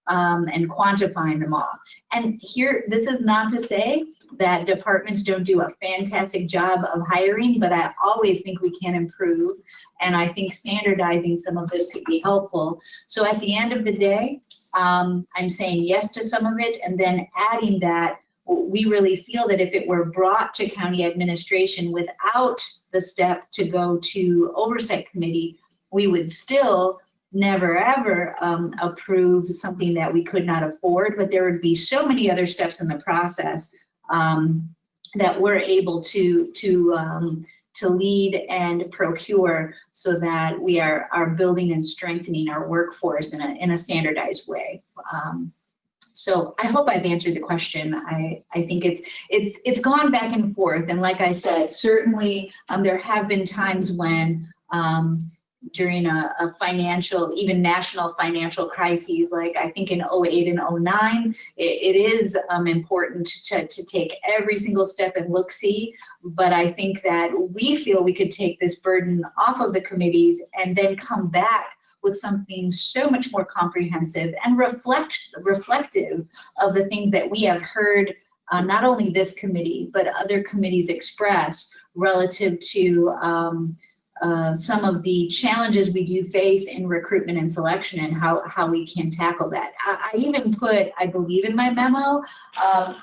and quantifying them all. And here, this is not to say that departments don't do a fantastic job of hiring, but I always think we can improve, and I think standardizing some of this could be helpful. So at the end of the day, I'm saying yes to some of it, and then adding that we really feel that if it were brought to county administration without the step to go to oversight committee, we would still never ever approve something that we could not afford, but there would be so many other steps in the process that we're able to lead and procure, so that we are building and strengthening our workforce in a standardized way. So I hope I've answered the question. I think it's gone back and forth, and like I said, certainly there have been times when during a financial, even national financial crises, like I think in 2008 and 2009, it is important to take every single step and look-see. But I think that we feel we could take this burden off of the committees and then come back with something so much more comprehensive and reflective of the things that we have heard not only this committee, but other committees express relative to some of the challenges we do face in recruitment and selection, and how we can tackle that. I even put, I believe in my memo,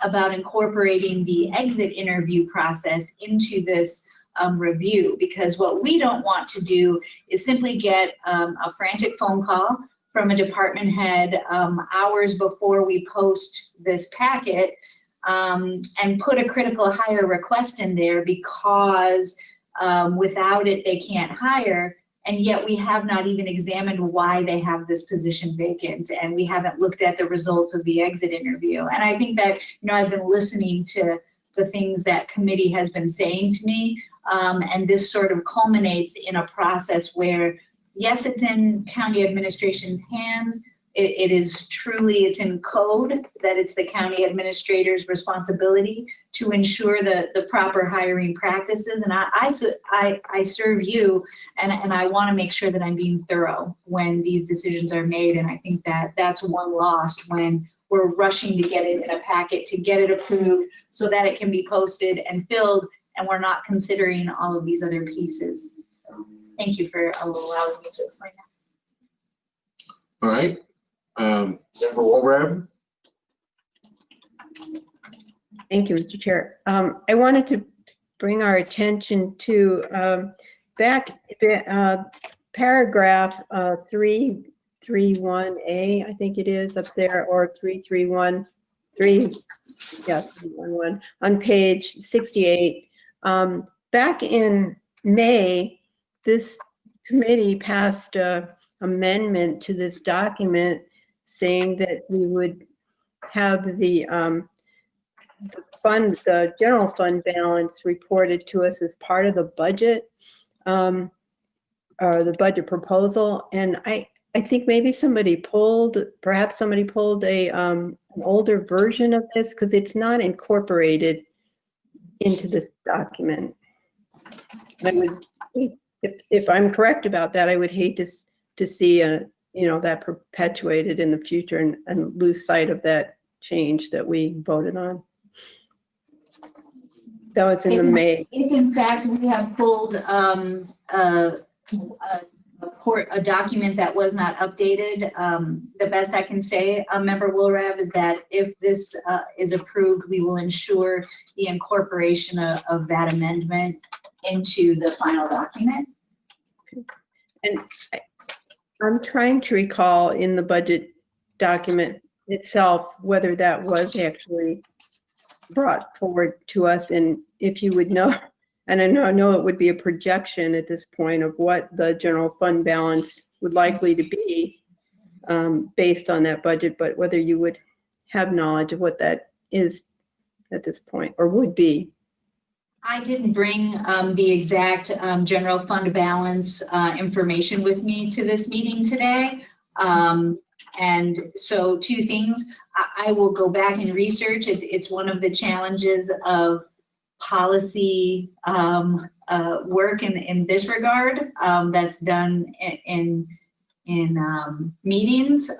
about incorporating the exit interview process into this review, because what we don't want to do is simply get a frantic phone call from a department head hours before we post this packet, and put a critical hire request in there because without it, they can't hire. And yet we have not even examined why they have this position vacant, and we haven't looked at the results of the exit interview. And I think that, I've been listening to the things that committee has been saying to me, and this sort of culminates in a process where, yes, it's in county administration's hands. It is truly, it's in code that it's the county administrator's responsibility to ensure the proper hiring practices. And I serve you, and I want to make sure that I'm being thorough when these decisions are made. And I think that that's one lost when we're rushing to get it in a packet, to get it approved so that it can be posted and filled, and we're not considering all of these other pieces. So thank you for allowing me to explain that. All right. Member Walram? Thank you, Mr. Chair. I wanted to bring our attention to paragraph 331A, I think it is up there, or 311 on page 68. Back in May, this committee passed an amendment to this document saying that we would have the general fund balance reported to us as part of the budget, or the budget proposal. And I think maybe perhaps somebody pulled an older version of this, because it's not incorporated into this document. I would, if I'm correct about that, I would hate to see that perpetuated in the future and lose sight of that change that we voted on. That was in the May. If in fact we have pulled a document that was not updated, the best I can say, Member Wilrab, is that if this is approved, we will ensure the incorporation of that amendment into the final document. And I'm trying to recall in the budget document itself whether that was actually brought forward to us, and if you would know, and I know it would be a projection at this point of what the general fund balance would likely to be based on that budget, but whether you would have knowledge of what that is at this point, or would be. I didn't bring the exact general fund balance information with me to this meeting today. And so two things, I will go back and research. It's one of the challenges of policy work in this regard that's done in meetings.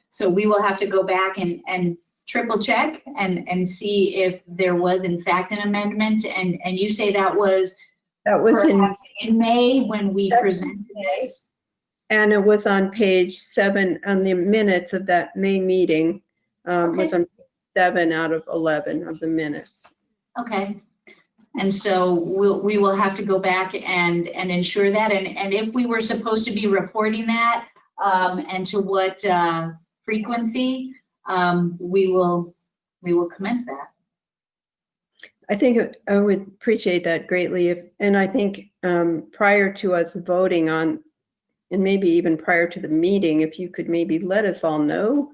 So we will have to go back and triple check and see if there was in fact an amendment. And you say that was perhaps in May when we presented this? And it was on page 7 on the minutes of that May meeting. Okay. Was on 7 out of 11 of the minutes. Okay. And so we will have to go back and ensure that. And if we were supposed to be reporting that and to what frequency, we will commence that. I think I would appreciate that greatly and I think prior to us voting on, and maybe even prior to the meeting, if you could maybe let us all know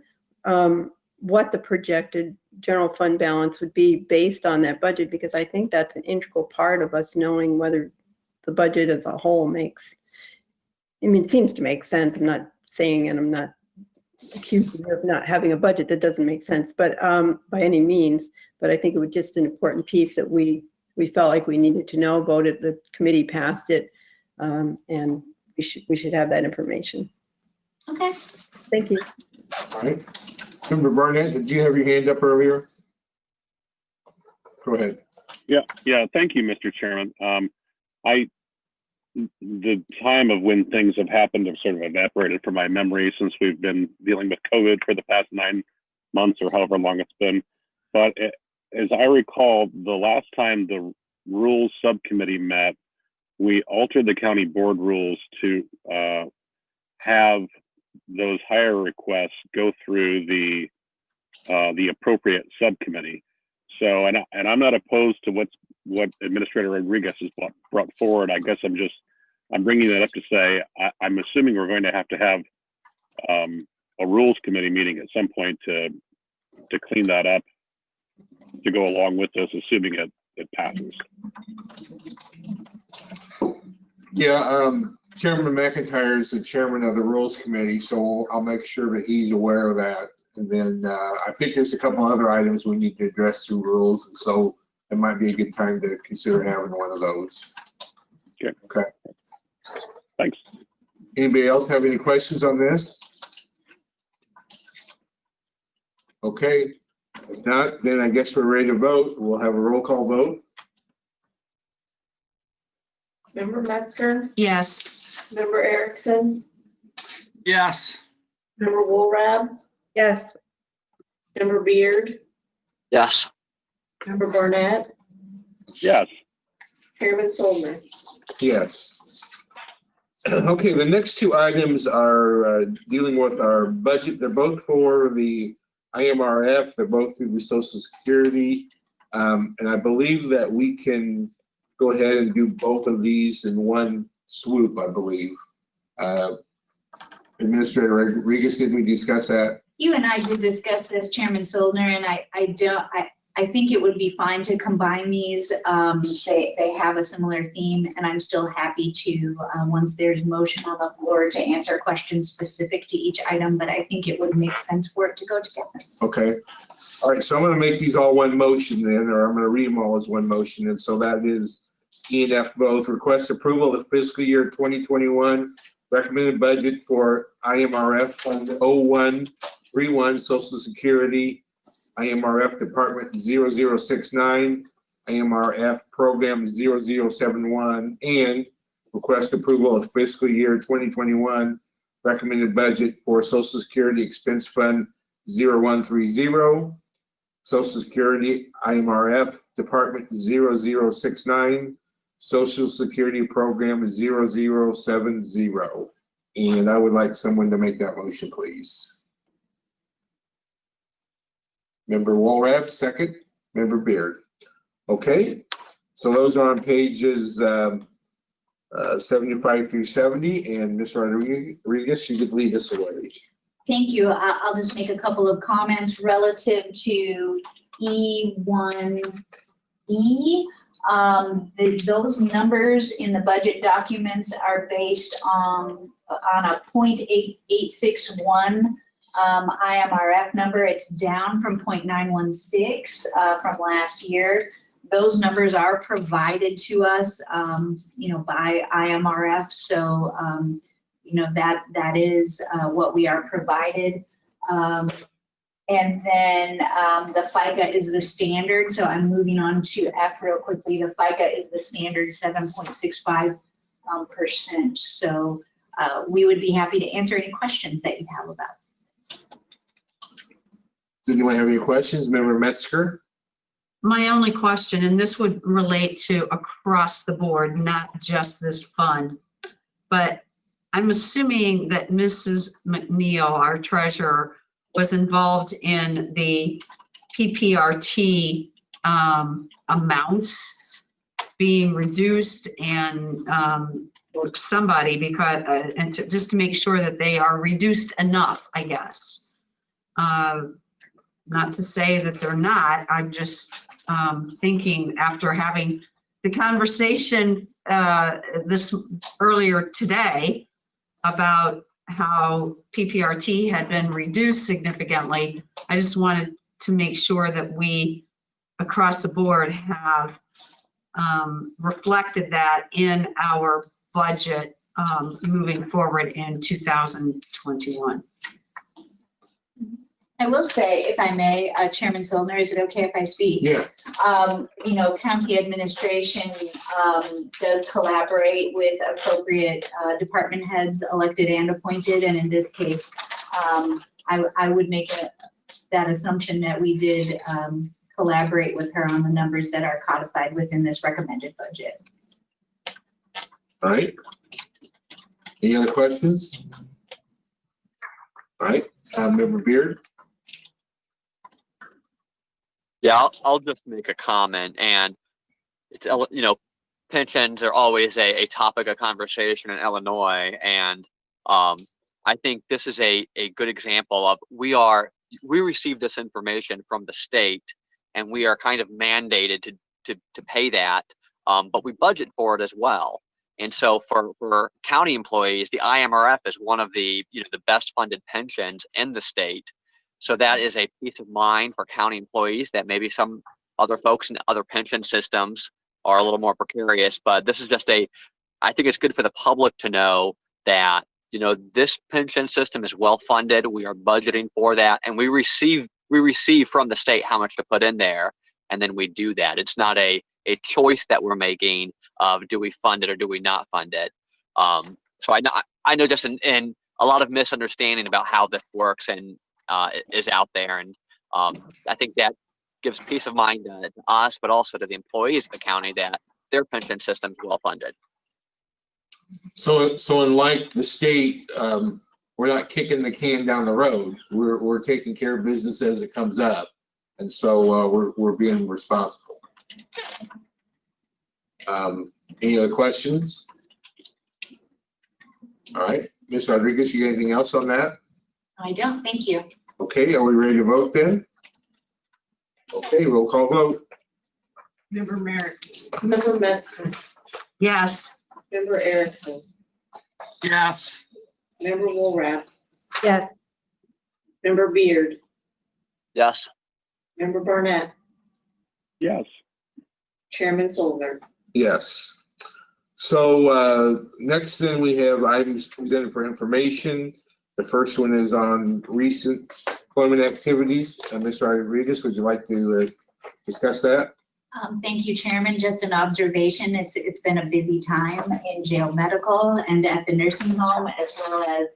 what the projected general fund balance would be based on that budget, because I think that's an integral part of us knowing whether the budget as a whole it seems to make sense. I'm not saying, and I'm not accusing you of not having a budget that doesn't make sense, but by any means, but I think it was just an important piece that we felt like we needed to know about it. The committee passed it, and we should have that information. Okay. Thank you. All right. Member Barnett, did you have your hand up earlier? Go ahead. Yeah. Thank you, Mr. Chairman. The time of when things have happened have sort of evaporated from my memory since we've been dealing with COVID for the past 9 months or however long it's been. But as I recall, the last time the rules subcommittee met, we altered the county board rules to have those hire requests go through the appropriate subcommittee. So, and I'm not opposed to what Administrator Rodriguez has brought forward. I guess I'm bringing that up to say, I'm assuming we're going to have a rules committee meeting at some point to clean that up, to go along with this, assuming it passes. Yeah, Chairman McIntyre is the chairman of the Rules Committee, so I'll make sure that he's aware of that. And then I think there's a couple other items we need to address through rules, and so it might be a good time to consider having one of those. Okay. Thanks. Anybody else have any questions on this? Okay, if not, then I guess we're ready to vote. We'll have a roll call vote. Member Metzger, Yes. Member Erickson, Yes. Member Woolrab, Yes. Member Beard, Yes. Member Barnett, Yes. Chairman Solomon. Yes. Okay, the next two items are dealing with our budget. They're both for the IMRF. They're both through the Social Security. And I believe that we can go ahead and do both of these in one swoop, I believe. Administrator Rodriguez, did we discuss that? You and I did discuss this, Chairman Soldner, and I think it would be fine to combine these. They have a similar theme, and I'm still happy to, once there's motion on the floor, to answer questions specific to each item, but I think it would make sense for it to go together. Okay. All right, so I'm gonna make these all one motion then, or I'm gonna read them all as one motion. And so that is E and F both. Request approval of the fiscal year 2021 recommended budget for IMRF Fund 0131 Social Security, IMRF Department 0069, IMRF Program 0071, and request approval of fiscal year 2021 recommended budget for Social Security Expense Fund 0130, Social Security IMRF Department 0069, Social Security Program 0070. And I would like someone to make that motion, please. Member Walrab, second. Member Beard. Okay, so those are on pages 75 through 70, and Ms. Rodriguez, you could lead us away. Thank you. I'll just make a couple of comments relative to E1E. Those numbers in the budget documents are based on a 0.861 IMRF number. It's down from 0.916 from last year. Those numbers are provided to us, by IMRF. So, that is what we are provided. And then the FICA is the standard. So I'm moving on to F real quickly. The FICA is the standard 7.65%. So we would be happy to answer any questions that you have about this. Does anyone have any questions? Member Metzger? My only question, and this would relate to across the board, not just this fund, but I'm assuming that Mrs. McNeil, our treasurer, was involved in the PPRT amounts being reduced and somebody, because just to make sure that they are reduced enough, I guess. Not to say that they're not, I'm just thinking after having the conversation this earlier today about how PPRT had been reduced significantly. I just wanted to make sure that we across the board have reflected that in our budget moving forward in 2021. I will say, if I may, Chairman Soldner, is it okay if I speak? Yeah. County administration does collaborate with appropriate department heads, elected and appointed. And in this case, I would make that assumption that we did collaborate with her on the numbers that are codified within this recommended budget. All right. Any other questions? All right, Member Beard? Yeah, I'll just make a comment, and it's, pensions are always a topic of conversation in Illinois, and I think this is a good example of we receive this information from the state, and we are kind of mandated to pay that, but we budget for it as well. And so for county employees, the IMRF is one of the the best funded pensions in the state. So that is a peace of mind for county employees that maybe some other folks in other pension systems are a little more precarious. But this is just I think it's good for the public to know that, this pension system is well funded. We are budgeting for that, and we receive from the state how much to put in there, and then we do that. It's not a choice that we're making of do we fund it or do we not fund it. So I know just in a lot of misunderstanding about how this works and is out there, and I think that gives peace of mind to us, but also to the employees of the county that their pension system is well funded. So unlike the state, we're not kicking the can down the road. We're taking care of business as it comes up, and so we're being responsible. Any other questions? All right, Ms. Rodriguez, you got anything else on that? I don't, thank you. Okay, are we ready to vote then? Okay, roll call vote. Member Merrick. Member Metzger. Yes. Member Erickson. Yes. Member Woolrath. Yes. Member Beard. Yes. Member Barnett. Yes. Chairman Solver. Yes. So next then we have items presented for information. The first one is on recent employment activities. Ms. Rodriguez, would you like to discuss that? Thank you, Chairman. Just an observation. It's been a busy time in jail medical and at the nursing home, as well as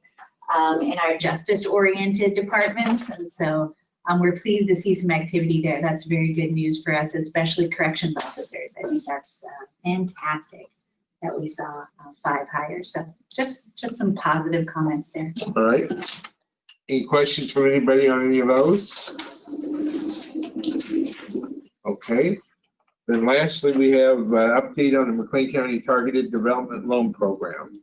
in our justice-oriented departments. And so we're pleased to see some activity there. That's very good news for us, especially corrections officers. I think that's fantastic that we saw 5 hires. So just some positive comments there. All right. Any questions from anybody on any of those? Okay. Then lastly, we have an update on the McLean County Targeted Development Loan Program.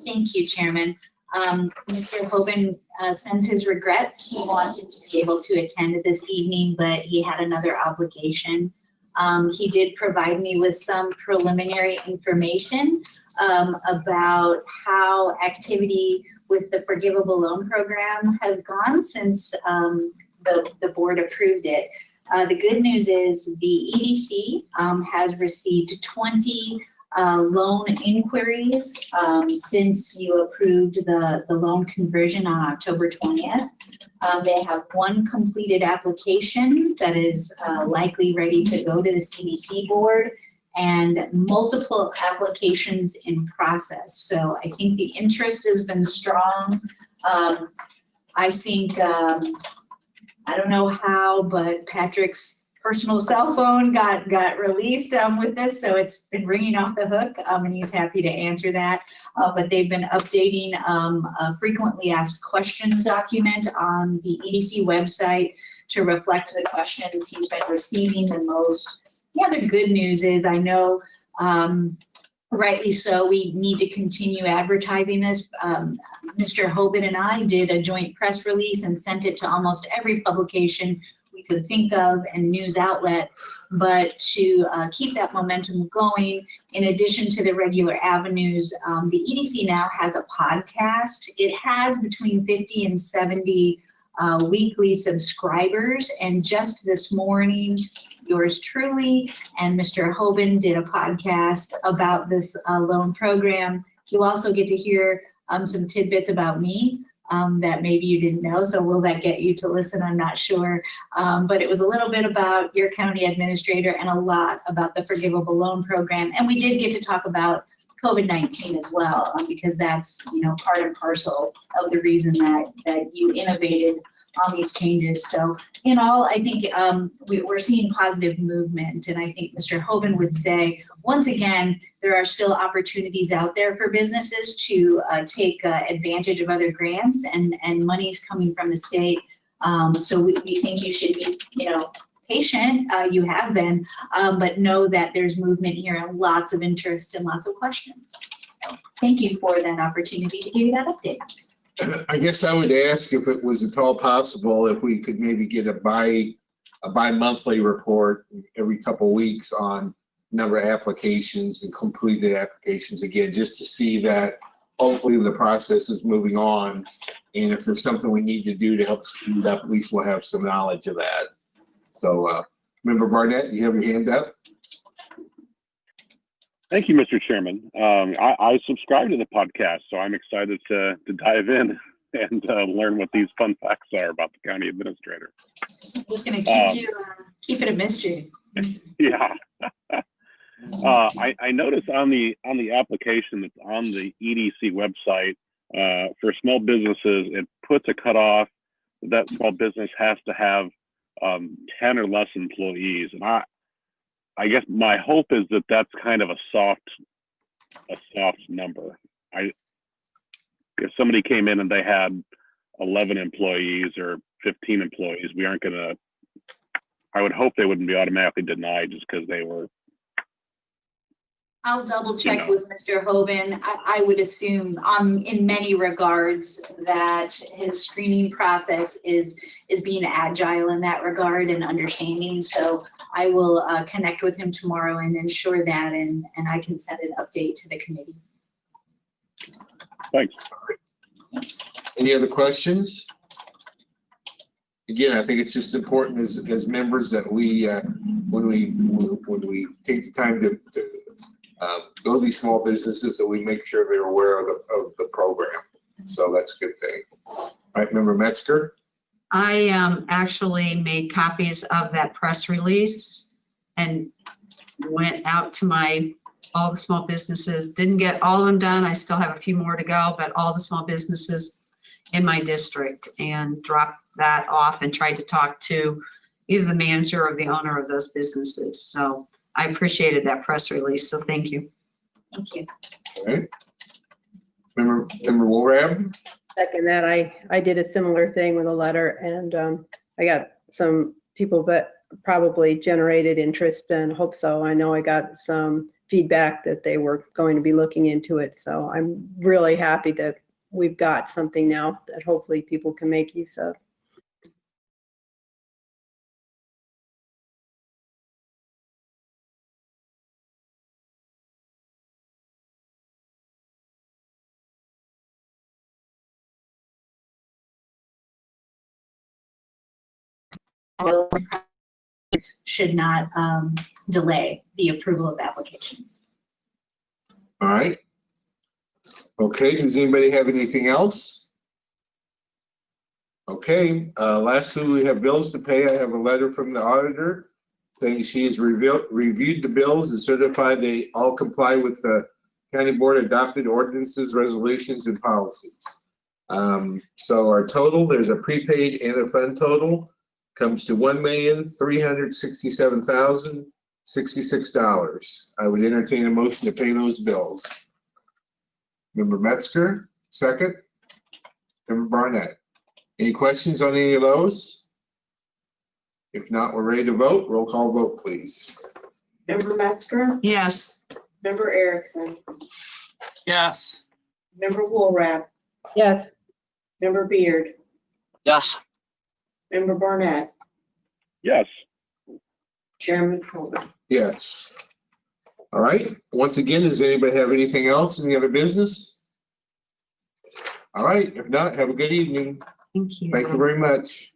Thank you, Chairman. Mr. Hoban sends his regrets. He wanted to be able to attend this evening, but he had another obligation. He did provide me with some preliminary information about how activity with the forgivable loan program has gone since the board approved it. The good news is the EDC has received 20 loan inquiries since you approved the loan conversion on October 20th. They have 1 completed application that is likely ready to go to the CDC board, and multiple applications in process. So I think the interest has been strong. I think, I don't know how, but Patrick's personal cell phone got released with this, so it's been ringing off the hook, and he's happy to answer that. But they've been updating a frequently asked questions document on the EDC website to reflect the questions he's been receiving the most. The other good news is, I know, rightly so, we need to continue advertising this. Mr. Hoban and I did a joint press release and sent it to almost every publication we could think of and news outlet. But to keep that momentum going, in addition to the regular avenues, the EDC now has a podcast. It has between 50 and 70 weekly subscribers, and just this morning, yours truly and Mr. Hoban did a podcast about this loan program. You'll also get to hear some tidbits about me that maybe you didn't know. So will that get you to listen? I'm not sure. But it was a little bit about your county administrator and a lot about the forgivable loan program. And we did get to talk about COVID-19 as well, because that's, part and parcel of the reason that you innovated on these changes. So in all, I think we're seeing positive movement. And I think Mr. Hoban would say, once again, there are still opportunities out there for businesses to take advantage of other grants and monies coming from the state. So we think you should be, patient, you have been, but know that there's movement here and lots of interest and lots of questions. So thank you for that opportunity to give you that update. I guess I would ask if it was at all possible if we could maybe get a bi-monthly report every couple of weeks on number of applications and completed applications again, just to see that hopefully the process is moving on. And if there's something we need to do to help speed up, at least we'll have some knowledge of that. So, Member Barnett, you have your hand up? Thank you, Mr. Chairman. I subscribe to the podcast, so I'm excited to dive in and learn what these fun facts are about the county administrator. I'm just going to keep it a mystery. Yeah. I noticed on the application that's on the EDC website for small businesses, it puts a cutoff that small business has to have 10 or less employees, and I guess my hope is that that's kind of a soft number. If somebody came in and they had 11 employees or 15 employees, we aren't gonna. I would hope they wouldn't be automatically denied just because they were. I'll double check with Mr. Hoban. I would assume in many regards that his screening process is being agile in that regard and understanding. So I will connect with him tomorrow and ensure that, and I can send an update to the committee. Thanks. Any other questions? Again, I think it's just important as members that we, when we take the time to go to these small businesses, that we make sure they're aware of the program. So that's a good thing. All right, Member Metzger? I actually made copies of that press release and went out to all the small businesses. Didn't get all of them done. I still have a few more to go, but all the small businesses in my district, and dropped that off and tried to talk to either the manager or the owner of those businesses. So I appreciated that press release. So thank you. Thank you. All right. Member Wolrab? Second that, I did a similar thing with a letter, and I got some people that probably generated interest, and hope so. I know I got some feedback that they were going to be looking into it. So I'm really happy that we've got something now that hopefully people can make use of. Should not delay the approval of applications. All right. Okay, does anybody have anything else? Okay, lastly, we have bills to pay. I have a letter from the auditor saying she has reviewed the bills and certified they all comply with the county board adopted ordinances, resolutions, and policies. So our total, there's a prepaid and a fund total, comes to $1,367,066. I would entertain a motion to pay those bills. Member Metzger, second. Member Barnett. Any questions on any of those? If not, we're ready to vote. Roll call vote, please. Member Metzger, Yes. Member Erickson, Yes. Member Woolrab, Yes. Member Beard, Yes. Member Barnett, Yes. Chairman Folder. Yes. All right. Once again, does anybody have anything else? Any other business? All right. If not, have a good evening. Thank you. Thank you very much.